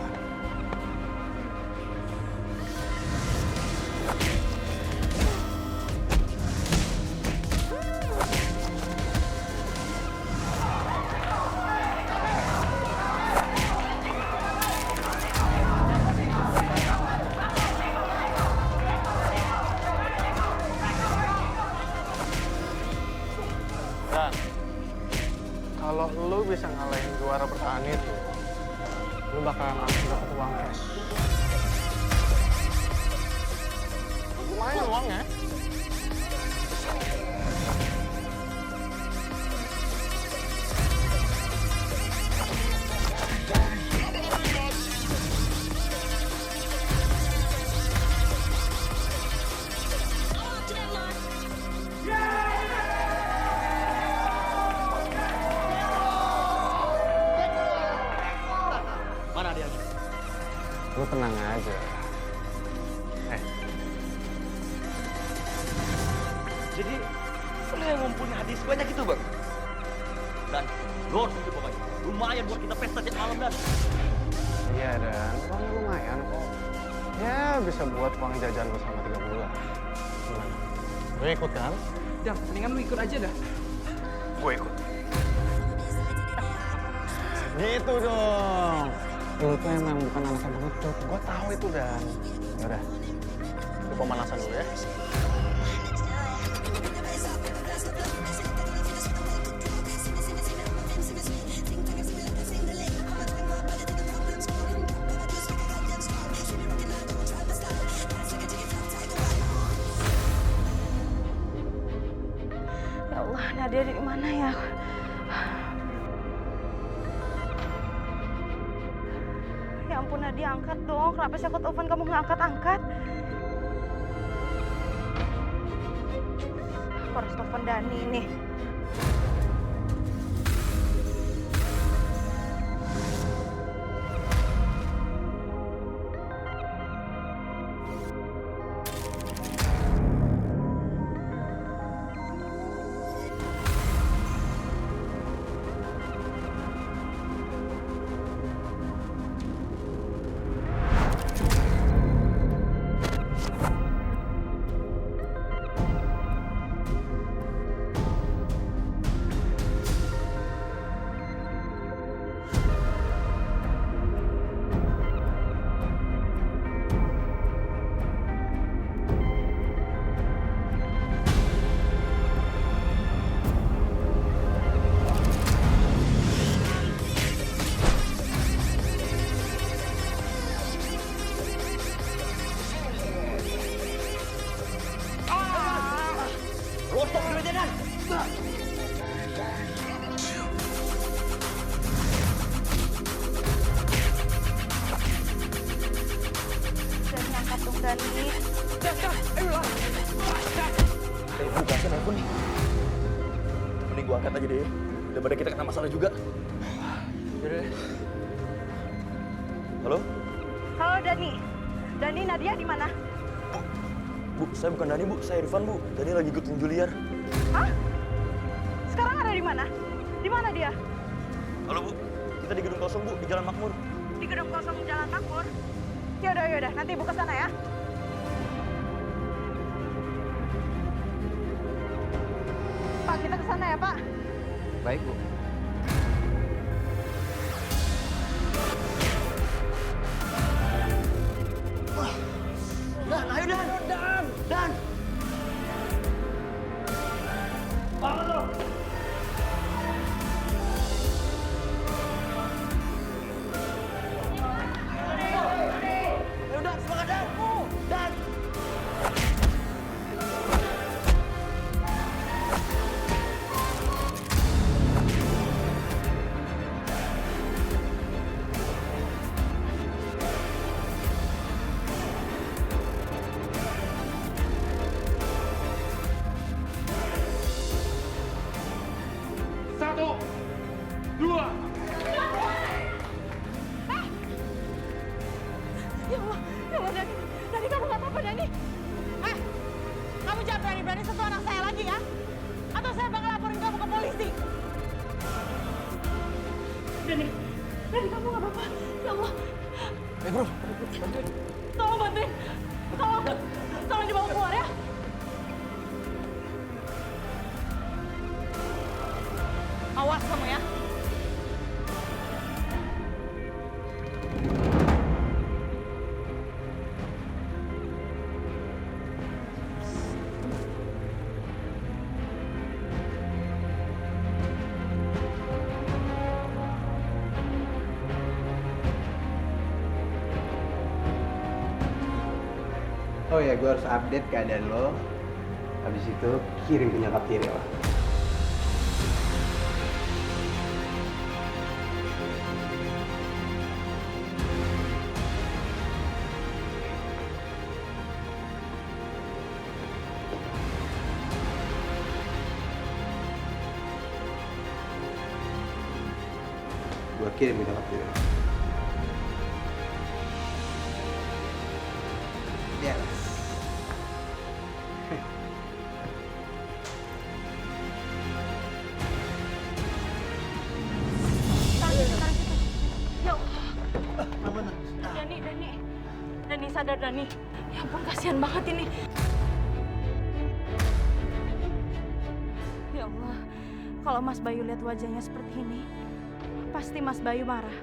Dan, kalau lu bisa ngalahin juara bertahan itu, lu bakalan langsung dapat uang cash. Lumayan uangnya. Mana dia? Lu tenang aja. Jadi, lo yang ngumpulin hadiah sebanyak itu, Bang? Dan, lo harus itu pokoknya. Lumayan buat kita pesta tiap malam, Dan. Iya, Dan. Uangnya lumayan kok. Ya, bisa buat uang jajan lu selama 3 bulan. Gimana? Lu ikut kan? Dan, mendingan lu ikut aja dah. Gue ikut. Gitu dong. Lu tuh emang bukan anak yang pengecut. Gue tahu itu, Dan. Yaudah, lu pemanasan dulu ya. Ya Allah, Nadia di mana ya? Ya ampun Nadia, angkat dong. Kenapa sih aku telepon kamu nggak angkat-angkat? Aku harus telepon Dani nih. Rotok duitnya, Dan. Dani, angkat dong Dani. ayolah. Buka telepon nih. Mending gua angkat aja deh. Daripada kita kena masalah juga. Yaudah. Halo? Halo Dani. Dani, Nadia di mana? Bu, saya bukan Dani, Bu. Saya Irfan, Bu. Dani lagi ikutin Juliar. Hah? Sekarang ada di mana? Di mana dia? Halo, Bu. Kita di gedung kosong, Bu. Di Jalan Makmur. Di gedung kosong Jalan Makmur. Yaudah. Nanti ibu ke sana ya. Pak, kita ke sana ya, Pak. Baik, Bu. Dan, ayo Dan. Dan. Bangun lo. Ayo Dan, semangat Dan. Dan. Ya Allah, Dani. Dani, kamu nggak apa-apa, Dani. Kamu jangan berani-berani sentuh anak saya lagi ya. Atau saya bakal laporin kamu ke polisi. Dani, kamu nggak apa-apa. Ya Allah. Bro. Tolong bantuin. Tolong dibawa keluar ya. Awas kamu ya. Oh ya, gue harus update keadaan lo. Habis itu kirim ke nyokap tiri lo. Gue kirim ke nyokap tiri lo. Yes. Dani, sadar Dani. Ya ampun, kasihan banget ini. Ya Allah, kalau Mas Bayu lihat wajahnya seperti ini, pasti Mas Bayu marah.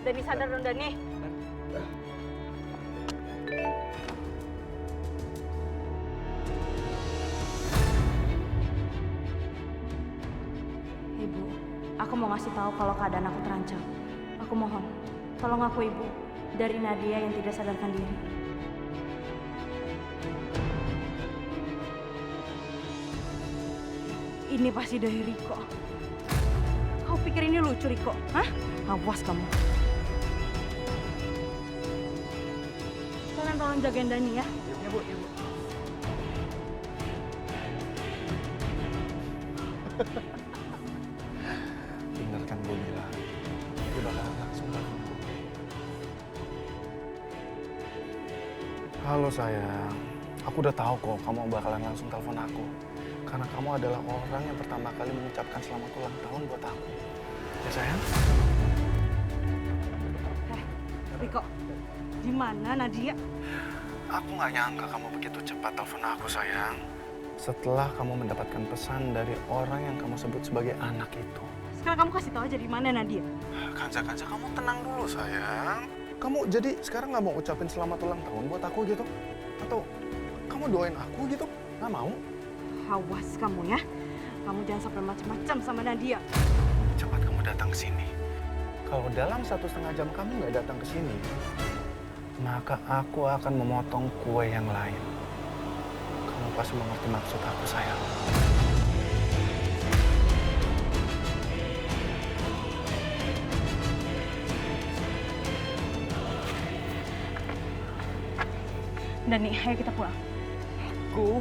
Dani, sadar dong Dani. Ibu, aku mau ngasih tahu kalau keadaan aku terancam. Aku mohon, tolong aku Ibu, dari Nadia yang tidak sadarkan diri. Ini pasti dari Riko. Kau pikir ini lucu, Riko? Hah? Awas kamu. Kalian tolong jagain Dani ya. Iya, Bu. Bener kan gue bilang, dia bakalan langsung telepon gue. Halo sayang, aku udah tahu kok kamu bakalan langsung telepon aku. Karena kamu adalah orang yang pertama kali mengucapkan selamat ulang tahun buat aku. Ya sayang? Riko, di mana Nadia? Aku nggak nyangka kamu begitu cepat telepon aku sayang. Setelah kamu mendapatkan pesan dari orang yang kamu sebut sebagai anak itu. Sekarang kamu kasih tahu aja di mana Nadia. Kanza, kamu tenang dulu sayang. Kamu jadi sekarang nggak mau ucapin selamat ulang tahun buat aku gitu? Atau kamu doain aku gitu? Nggak mau? Awas kamu ya. Kamu jangan sampai macam-macam sama Nadia. Cepat kamu datang ke sini. Kalau dalam 1,5 jam kamu nggak datang ke sini, maka aku akan memotong kue yang lain. Kamu pasti mengerti maksud aku, sayang. Dani, ayo kita pulang. Aku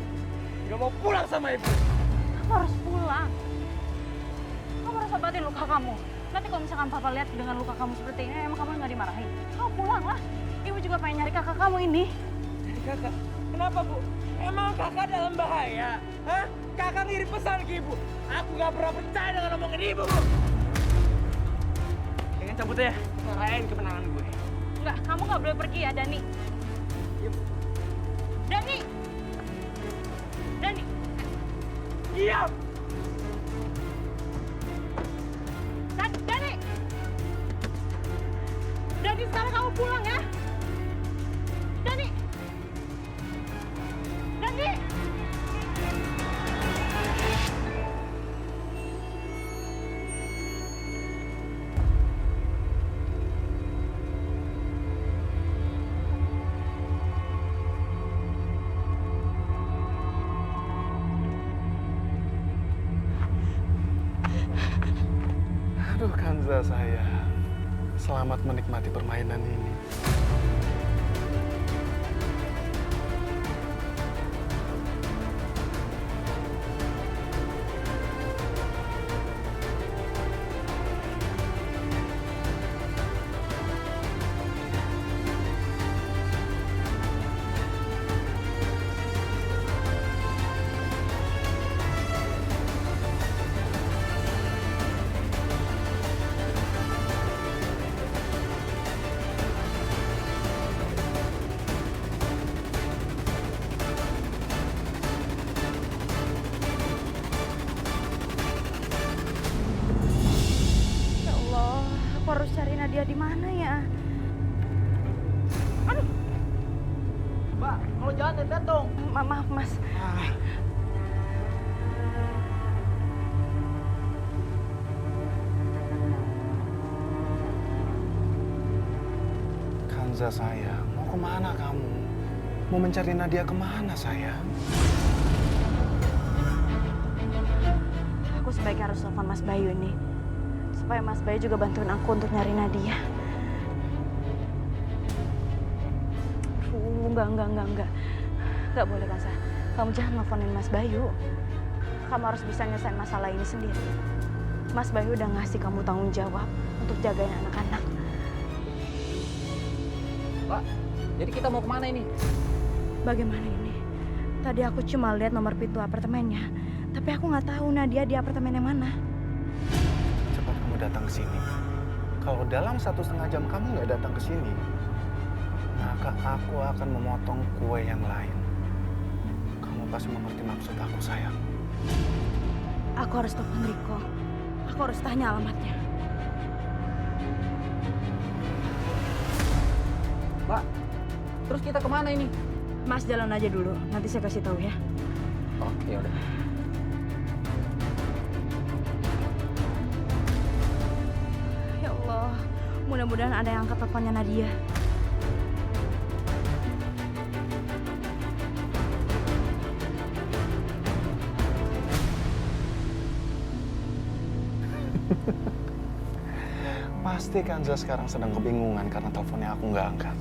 nggak mau pulang sama ibu. Kamu harus pulang. Kamu harus obatin luka kamu. Nanti kalau misalkan papa lihat dengan luka kamu seperti ini, emang kamu nggak dimarahin. Kamu pulang lah. Ibu juga pengen nyari kakak kamu ini. Jadi kakak? Kenapa, Bu? Emang kakak dalam bahaya? Hah? Kakak ngirim pesan ke ibu. Aku nggak pernah percaya dengan omongan ibu, Bu. Dengan cabut ya, rayain kemenangan gue. Enggak, kamu nggak boleh pergi ya, Dani. Dani! Dani! Diam! Dani! Dani, sekarang kamu pulang ya! Dani! Dani! Aduh, Kanza sayang. Selamat menikmati permainan ini. Nadia di mana ya? Aduh. Mbak, kalau jalan lihat dong. Maaf, Mas. Kanza sayang, mau kemana kamu? Mau mencari Nadia kemana sayang? Aku sebaiknya harus telepon Mas Bayu nih. Supaya Mas Bayu juga bantuin aku untuk nyari Nadia. Enggak. Enggak boleh, Kanza. Kamu jangan nelfonin Mas Bayu. Kamu harus bisa nyelesain masalah ini sendiri. Mas Bayu udah ngasih kamu tanggung jawab untuk jagain anak-anak. Pak, jadi kita mau kemana ini? Bagaimana ini? Tadi aku cuma lihat nomor pintu apartemennya. Tapi aku nggak tahu Nadia di apartemen yang mana. Cepat kamu datang ke sini. Kalau dalam 1,5 jam kamu nggak datang ke sini, maka aku akan memotong kue yang lain. Kamu pasti mengerti maksud aku, sayang. Aku harus telepon Riko. Aku harus tanya alamatnya. Pak, terus kita kemana ini? Mas jalan aja dulu, nanti saya kasih tahu ya. Oh, ya udah. Ya Allah, mudah-mudahan ada yang angkat teleponnya Nadia. Pasti Kanza sekarang sedang kebingungan karena teleponnya aku nggak angkat.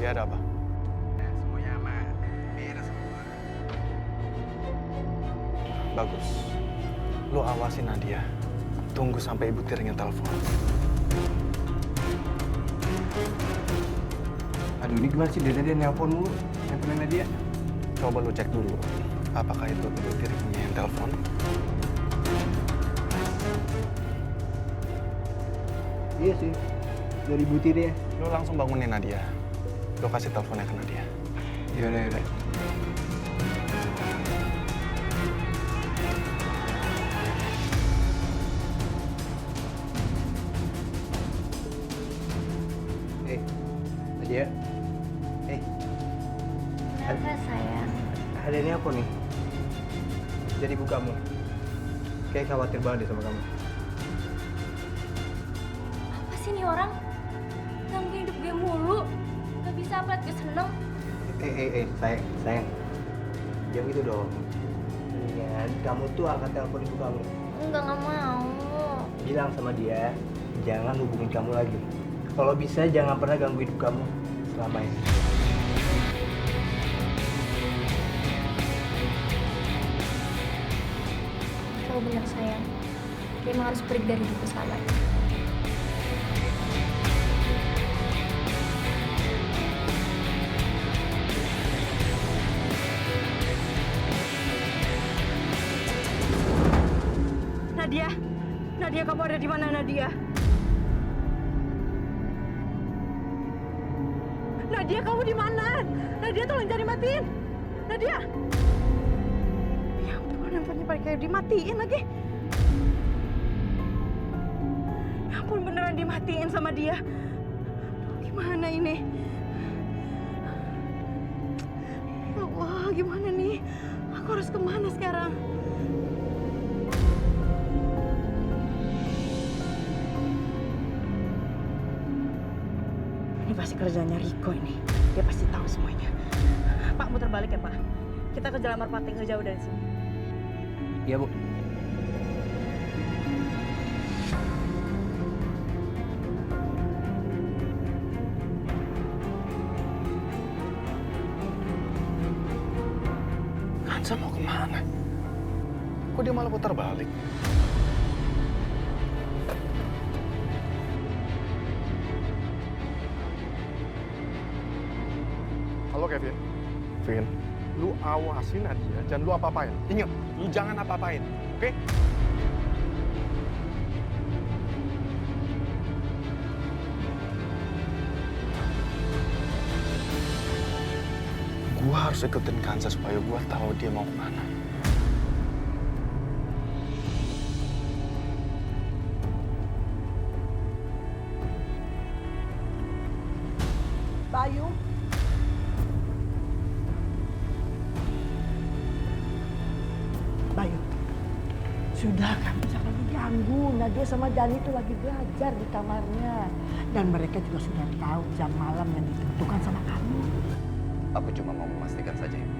Ya ada apa? Semuanya aman. Beres semua. Bagus. Lu awasin Nadia. Tunggu sampai Ibu Tiringin telepon. Aduh, ini gimana sih? Dari tadi nelpon mulu. Handphone dia. Coba lu cek dulu. Apakah itu Ibu Tiringnya yang telepon? Iya sih. Dari Bu Tiri ya. Lu langsung bangunin Nadia. Lu kasih teleponnya ke Nadia. Yaudah. Nadia. Apa sayang? Ada ini apa nih? Jadi ibu kamu. Kayak khawatir banget deh sama kamu. Apa sih nih orang? Ganggu hidup gue mulu. Gak bisa apa gue seneng. Sayang. Jangan gitu dong. Mendingan kamu tuh angkat telepon ibu kamu. Enggak mau. Bilang sama dia, jangan hubungin kamu lagi. Kalau bisa jangan pernah ganggu hidup kamu selama ini. Kau benar sayang. Dia emang harus pergi dari hidupku selamanya. Nadia, kamu ada di mana Nadia? Nadia, kamu di mana? Nadia, tolong jangan dimatiin. Nadia. Ya ampun, handphonenya pada kayak dimatiin lagi. Ya ampun, beneran dimatiin sama dia. Gimana ini? Ya Allah, gimana nih? Aku harus kemana sekarang? Ini pasti kerjanya Riko ini. Dia pasti tahu semuanya. Pak, muter balik ya, Pak. Kita ke Jalan Merpati, nggak jauh dari sini. Iya, Bu. Kanza mau kemana? Kok dia malah putar balik? Halo Kevin. Vin, lu awasin Nadia, jangan lu apa-apain. Ingat, lu jangan apa-apain, oke? Gue harus ikutin Kansa supaya gue tahu dia mau kemana. Bayu. Bayu. Sudah, kamu jangan diganggu. Nadia sama Dani itu lagi belajar di kamarnya. Dan mereka juga sudah tahu jam malam yang ditentukan sama kamu. Aku cuma mau memastikan saja, Ibu.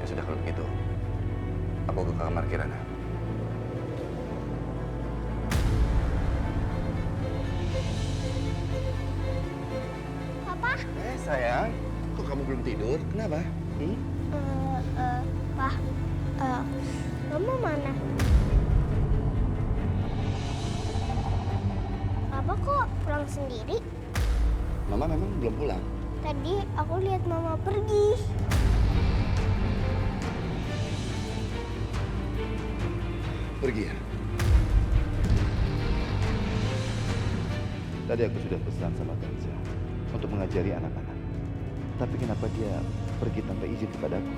Ya sudah kalau begitu, aku ke kamar Kirana. Papa? Sayang, kok kamu belum tidur? Kenapa? Pak, Mama mana? Papa kok pulang sendiri? Mama memang belum pulang. Tadi aku lihat Mama pergi. Pergi ya? Tadi aku sudah pesan sama Kansa untuk mengajari anak-anak. Tapi kenapa dia pergi tanpa izin kepadaku?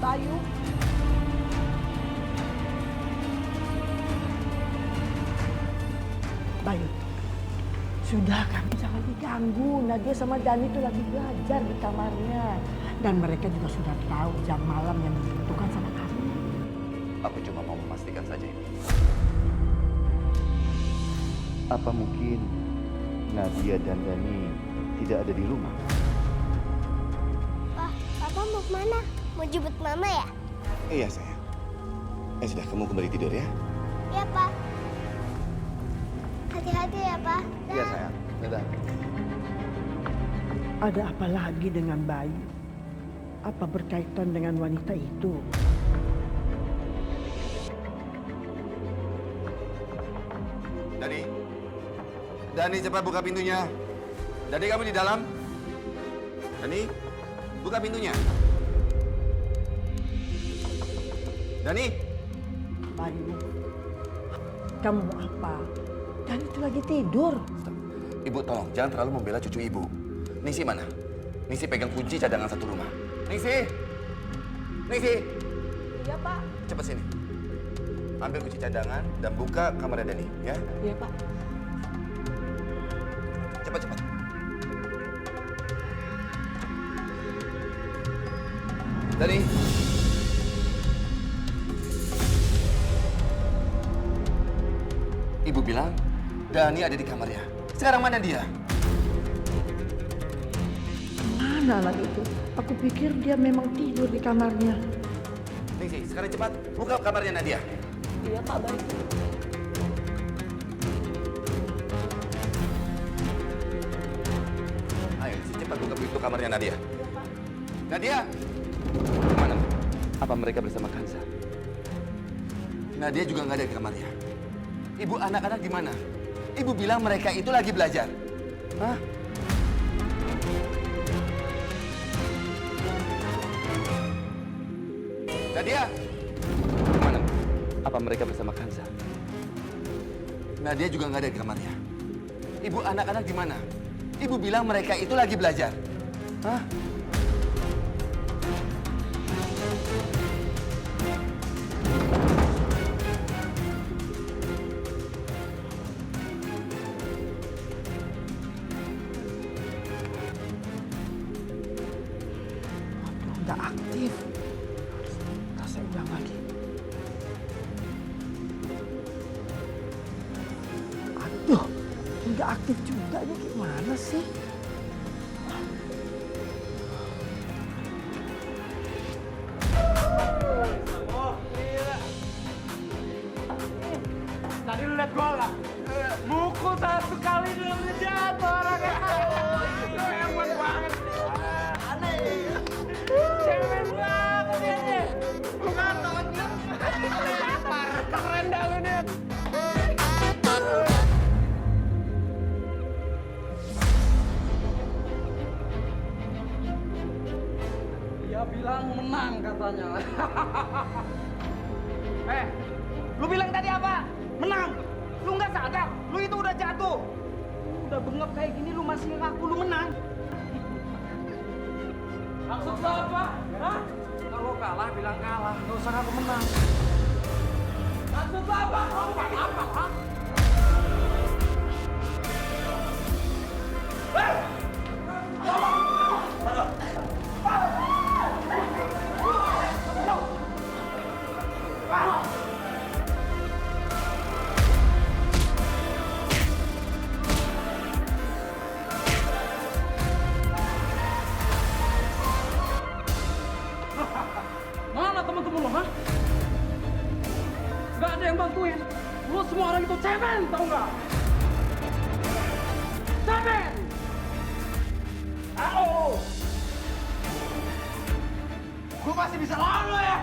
Bayu. Bayu. Sudah, kamu jangan diganggu. Nadia sama Dani itu lagi belajar di kamarnya. Dan mereka juga sudah tahu jam malam yang ditentukan sama kamu. Aku cuma mau memastikan saja ini. Apa mungkin Nadia dan Dani tidak ada di rumah? Wah, Papa mau kemana? Mau jemput Mama ya? Iya, sayang. Sudah, kamu kembali tidur ya? Iya, Pak. Hati-hati ya, Pak. Iya, sayang. Dadah. Ada apa lagi dengan Bayu? Apa berkaitan dengan wanita itu? Dani. Dani, cepat buka pintunya. Dani, kamu di dalam? Dani, buka pintunya. Dani. Bayu, kamu mau apa? Dani itu lagi tidur. Ibu, tolong jangan terlalu membela cucu ibu. Nisi mana? Nisi pegang kunci cadangan satu rumah. Nisi! Nisi! Iya, Pak. Cepat sini. Ambil kunci cadangan dan buka kamarnya Dani, ya? Iya, Pak. Cepat. Dani. Ibu bilang Dani ada di kamarnya. Sekarang mana dia? Mana anak itu? Aku pikir dia memang tidur di kamarnya. Ningsi, sekarang cepat buka kamarnya Nadia. Iya, Pak, baik. Ayo, cepat buka pintu kamarnya Nadia. Nadia! Mana? Apa mereka bersama Kansa? Nadia juga nggak ada di kamarnya. Ibu, anak-anak di mana? Ibu bilang mereka itu lagi belajar. Hah? Nadia! Mana? Apa mereka bersama Kansa? Nadia juga nggak ada di kamarnya. Ibu, anak-anak di mana? Ibu bilang mereka itu lagi belajar. Hah? Nggak aktif. Saya ulang lagi. Aduh, nggak aktif juga. Ini gimana sih? Tadi lu liat gua nggak? Mukul satu kali dulu jatuh orangnya. Itu hebat banget. Aneh. Cewek banget ya. Lu nggak tahu dia. Keren dah lu nih. Dia bilang menang katanya. Lu bilang tadi apa? Menang. Lu nggak sadar, lu itu udah jatuh. Udah bengap kayak gini lu masih ngaku lu menang. Maksud lo apa? Hah? Kalau kalah bilang kalah, nggak usah ngaku menang. Maksud lo apa? Apa? Mana teman-teman lo, hah? Gak ada yang bantuin. Lo semua orang itu cemen, tau nggak? Cemen! Halo. Gue masih bisa lawan lo ya.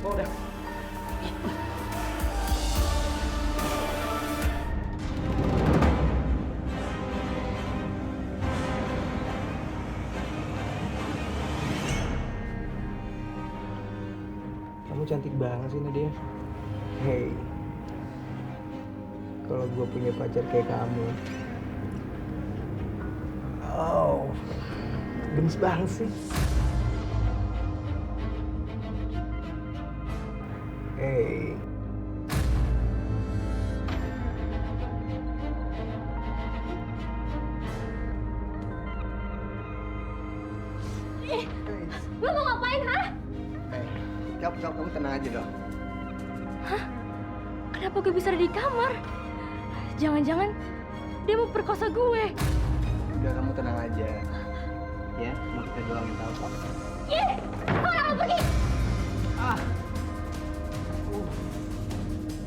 Udah. Kamu cantik banget sih Nadia. Hey, kalau gue punya pacar kayak kamu, oh, gemes banget sih. Hey. Lo mau ngapain, hah? Kamu tenang aja dong. Hah? Kenapa gue bisa ada di kamar? Jangan-jangan dia mau perkosa gue. Udah, kamu tenang aja. Ya, mau kita doang yang tahu kok. Ih, mana lo pergi?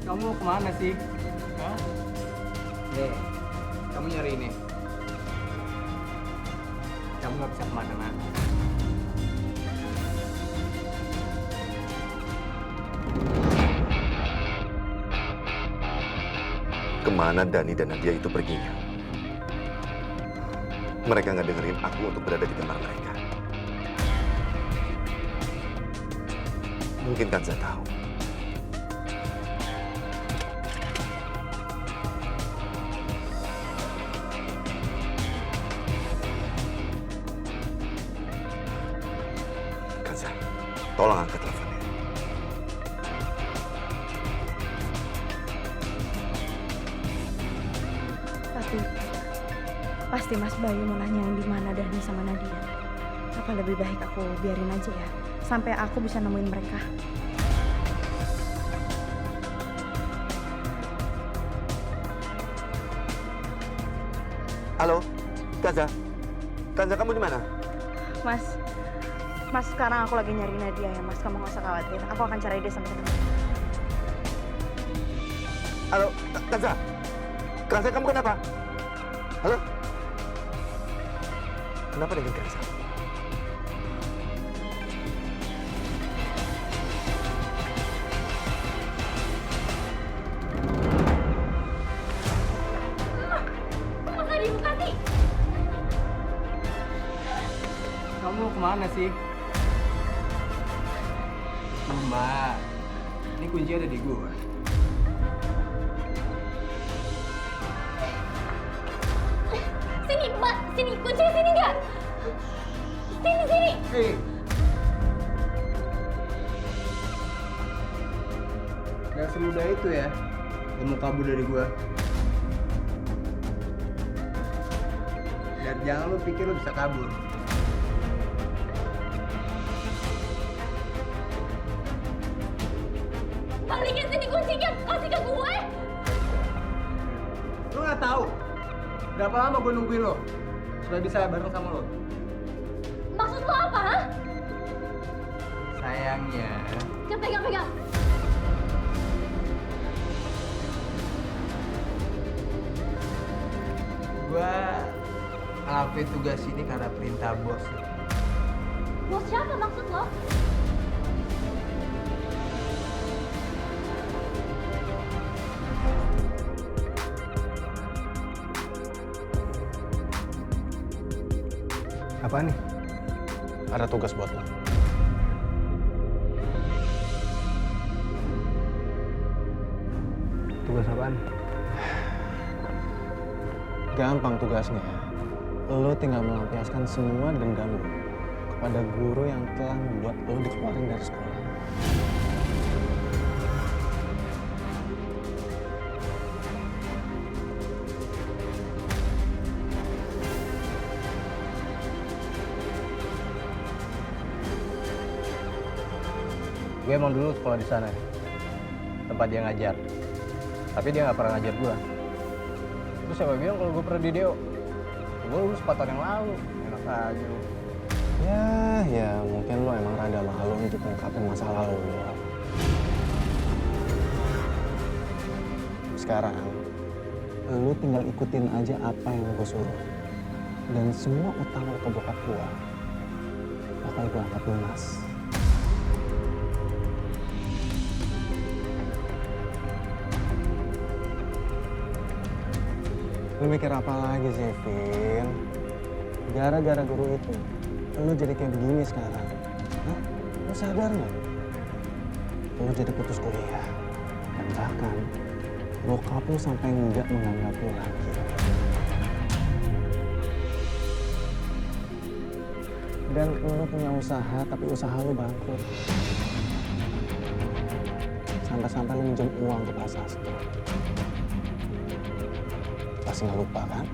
Kamu mau kemana sih? Hah? Nih, kamu nyari ini. Kamu nggak bisa kemana-mana. Kemana Dani dan Nadia itu perginya? Mereka nggak dengerin aku untuk berada di kamar mereka. Mungkin Kanza tahu. Kanza, tolong angkat teleponnya. Pasti Mas Bayu mau nanyain di mana Dani sama Nadia. Apa lebih baik aku biarin aja ya, sampai aku bisa nemuin mereka. Halo, Kanza. Kanza, kamu di mana? Mas, sekarang aku lagi nyari Nadia ya, Mas. Kamu nggak usah khawatir. Aku akan cari dia sampai ketemu. Halo, Kanza. Kanza, kamu kenapa? Halo? Kenapa dengan Kanza? Masa dibuka sih? Kamu mau kemana sih? Mbak, ini kunci ada di gua. Sini, Mbak. Sini. Kuncinya sini nggak? Sini. Hei. Gak semudah itu ya, lu mau kabur dari gua. Dan jangan lu pikir lu bisa kabur. Balikin sini kuncinya. Kasih ke gue. Lu nggak tahu berapa lama gue nungguin lo supaya bisa bareng sama lo. Maksud lo apa, hah? Sayangnya, Jangan pegang-pegang. gue ngelakuin tugas ini karena perintah bos. Bos siapa maksud lo? Apa nih? Ada tugas buat lo. Tugas apaan? Gampang tugasnya. Lo tinggal melampiaskan semua dendam lo kepada guru yang telah membuat lo dikeluarin dari sekolah. Gue emang dulu sekolah di sana, tempat dia ngajar. Tapi dia nggak pernah ngajar gue. Terus siapa bilang kalau gue pernah di Deo? Gue lulus 4 tahun yang lalu. Enak aja lu. Ya mungkin lo emang rada malu untuk ngungkapin masa lalu lo. Sekarang, lo tinggal ikutin aja apa yang gue suruh. Dan semua utang lo ke bokap gue bakal gue angkat lunas. Lu mikir apa lagi sih, Vin? Gara-gara guru itu, lu jadi kayak begini sekarang. Hah? Lu sadar nggak? Lu jadi putus kuliah. Dan bahkan, bokap lu sampai nggak menganggap lu lagi. Dan lu punya usaha, tapi usaha lu bangkrut. Sampai-sampai lu minjem uang ke Pak Sastro. Pasti nggak lupa kan?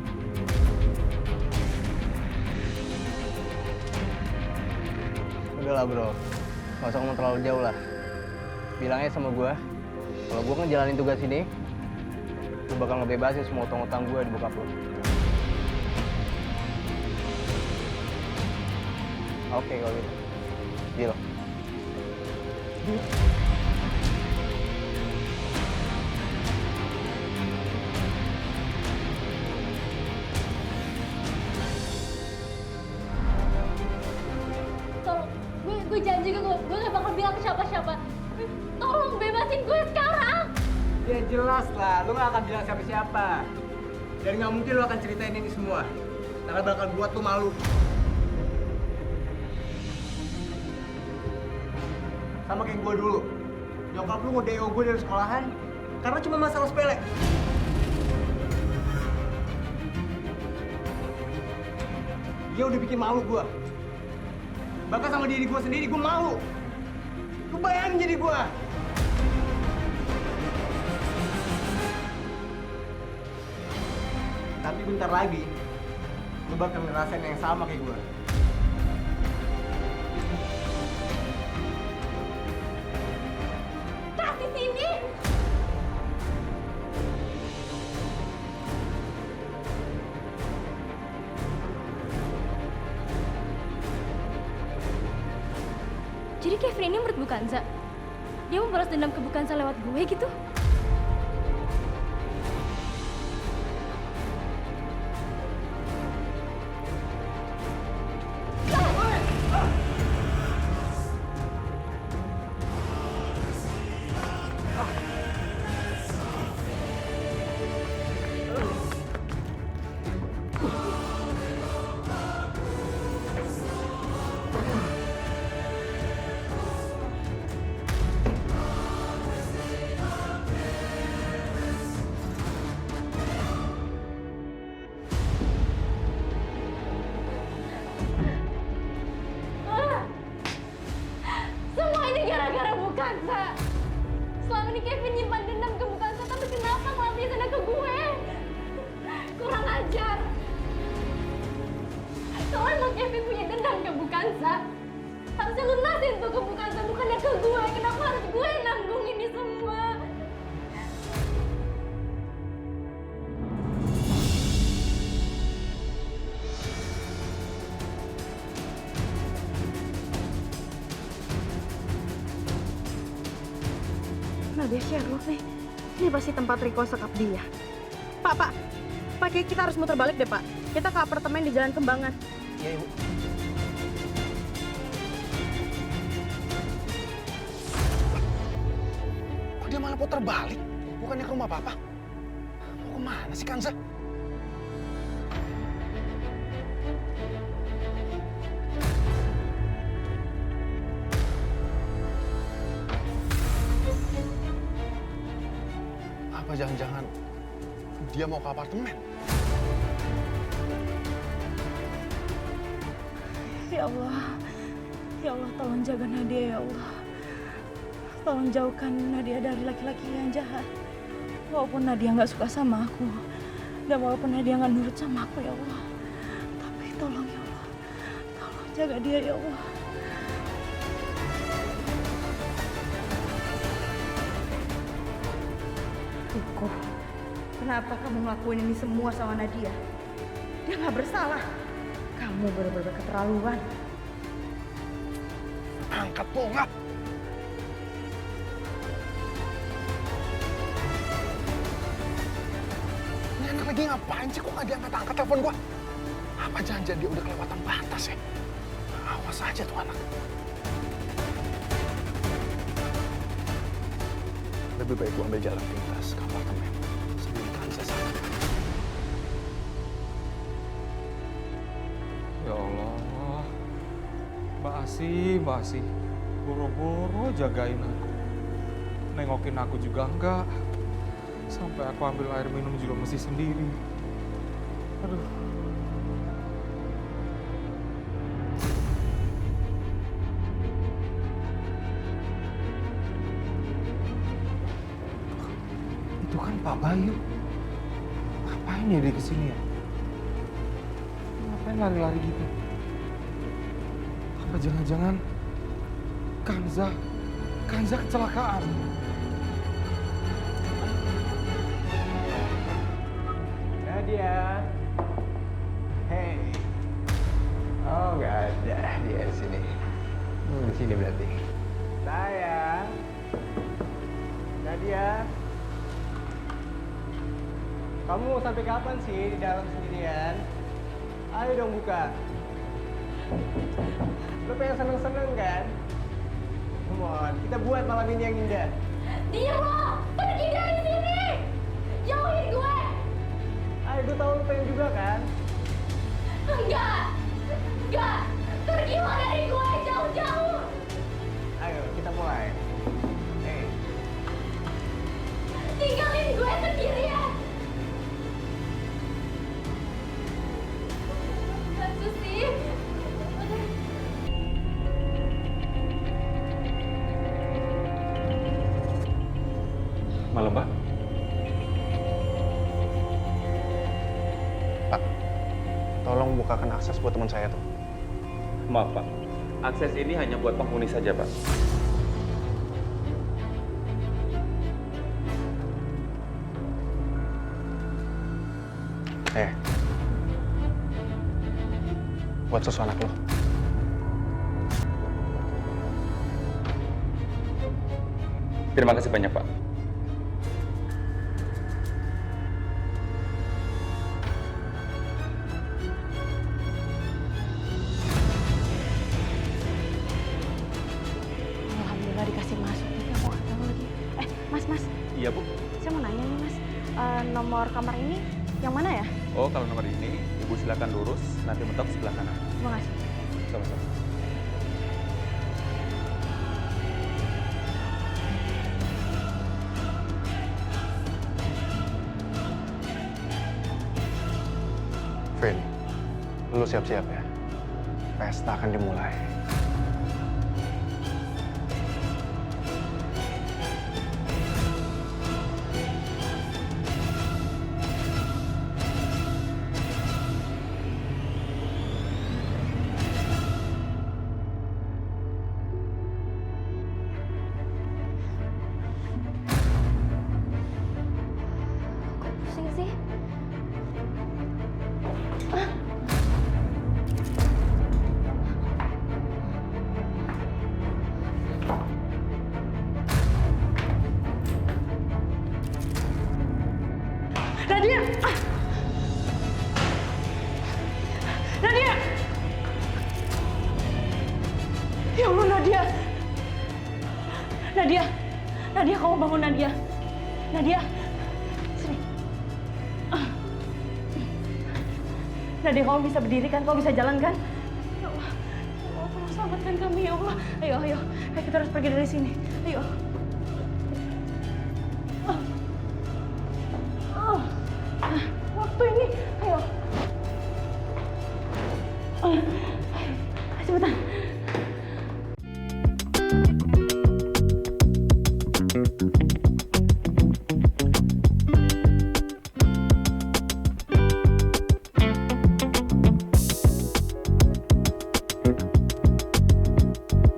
Udah lah bro, nggak usah ngomong terlalu jauh lah. Bilangnya sama gue, kalau gue ngejalanin tugas ini, gue bakal ngebebasin semua utang-utang gue di bokap lo. Oke kalau gitu, deal. Gue janji gue gak bakal bilang ke siapa-siapa. Tolong bebasin gue sekarang. Ya jelas lah, lu gak akan bilang siapa-siapa. Dan gak mungkin lu akan ceritain ini semua. Karena bakal buat lu malu. Sama kayak gue dulu. Nyokap lu mau DO gue dari sekolahan karena cuma masalah sepele. Dia udah bikin malu gue. Bahkan sama diri gue sendiri, gue malu. Lu bayangin jadi gue. Tapi bentar lagi, lu bakal ngerasain yang sama kayak gue. Kasih sini. Jadi Kevin ini murid Bukanza? Dia mau balas dendam ke Bukanza lewat gue gitu? Semua ini gara-gara Bukanza. Selama ini Kevin nyimpan dendam ke Bukanza, tapi kenapa ngelampiasinnya ke gue? Kurang ajar. Kalau emang Kevin punya dendam ke Bukanza, harusnya lunasin tuh ke Bukanza, bukannya ke gue. Kenapa harus gue yang nanggung ini semua? Nah dia Sherlock nih. Ini pasti tempat Riko sekap dia. Pak, kayak kita harus muter balik deh, Pak. Kita ke apartemen di Jalan Kembangan. Iya, Ibu. Kok dia malah putar balik? Bukannya ke rumah Papa? Mau kemana sih Kanza? Apa jangan-jangan dia mau ke apartemen? Ya Allah, tolong jaga Nadia ya Allah. Tolong jauhkan Nadia dari laki-laki yang jahat. Walaupun Nadia nggak suka sama aku, dan walaupun Nadia nggak nurut sama aku ya Allah. Tapi tolong ya Allah, tolong jaga dia ya Allah. Riko, kenapa kamu ngelakuin ini semua sama Nadia? Dia nggak bersalah. Kamu benar-benar keterlaluan. Angkat bongap. Ini anak lagi ngapain sih? Kok nggak diangkat-angkat telepon gua? Apa jangan dia udah kelewatan batas ya? Awas aja tuh anak. Lebih baik gua ambil jalan pintas ke apartemen. Sembunyikan saya. Ya Allah, Mbak Asih, boro-boro jagain aku. Nengokin aku juga enggak. Sampai aku ambil air minum juga mesti sendiri. Aduh. Itu kan Pak Bayu. Ngapain ya dia kesini ya? Ngapain lari-lari gitu? Apa jangan-jangan Kanza kecelakaan? Nadia. Hey. Oh, nggak ada dia di sini. Di sini berarti. Sayang. Nadia. Kamu sampai kapan sih di dalam sendirian? Ayo dong buka. Lo pengen seneng-seneng kan? Come on, kita buat malam ini yang indah. Diam lo! Pergi dari sini! Jauhin gue! Ayo, gue tahu lo pengen juga kan? Enggak! Pergi lo dari gue! Jauh-jauh! Ayo, kita mulai. Hey. Tinggalin gue sendirian! Susi! Malam, Pak. Pak, tolong bukakan akses buat teman saya tuh. Maaf, Pak. Akses ini hanya buat penghuni saja, Pak. Buat susu anak lo. Terima kasih banyak, Pak. Alhamdulillah dikasih masuk, tapi aku nggak tahu lagi. Mas. Iya, Bu. Saya mau nanya nih, Mas. Nomor kamar ini yang mana ya? Oh, kalau nomor ini, Ibu silakan lurus, nanti mentok sebelah kanan. Terima kasih. Sama-sama. Vin, lu siap-siap ya. Pesta akan dimulai. Pusing sih. Nadia, kamu bangun Nadia. Nadia, sini. Nadia, kamu bisa berdiri kan? Kamu bisa jalan kan? Ya Allah, tolong selamatkan kami ya Allah. Ayo, kita harus pergi dari sini. Ayo.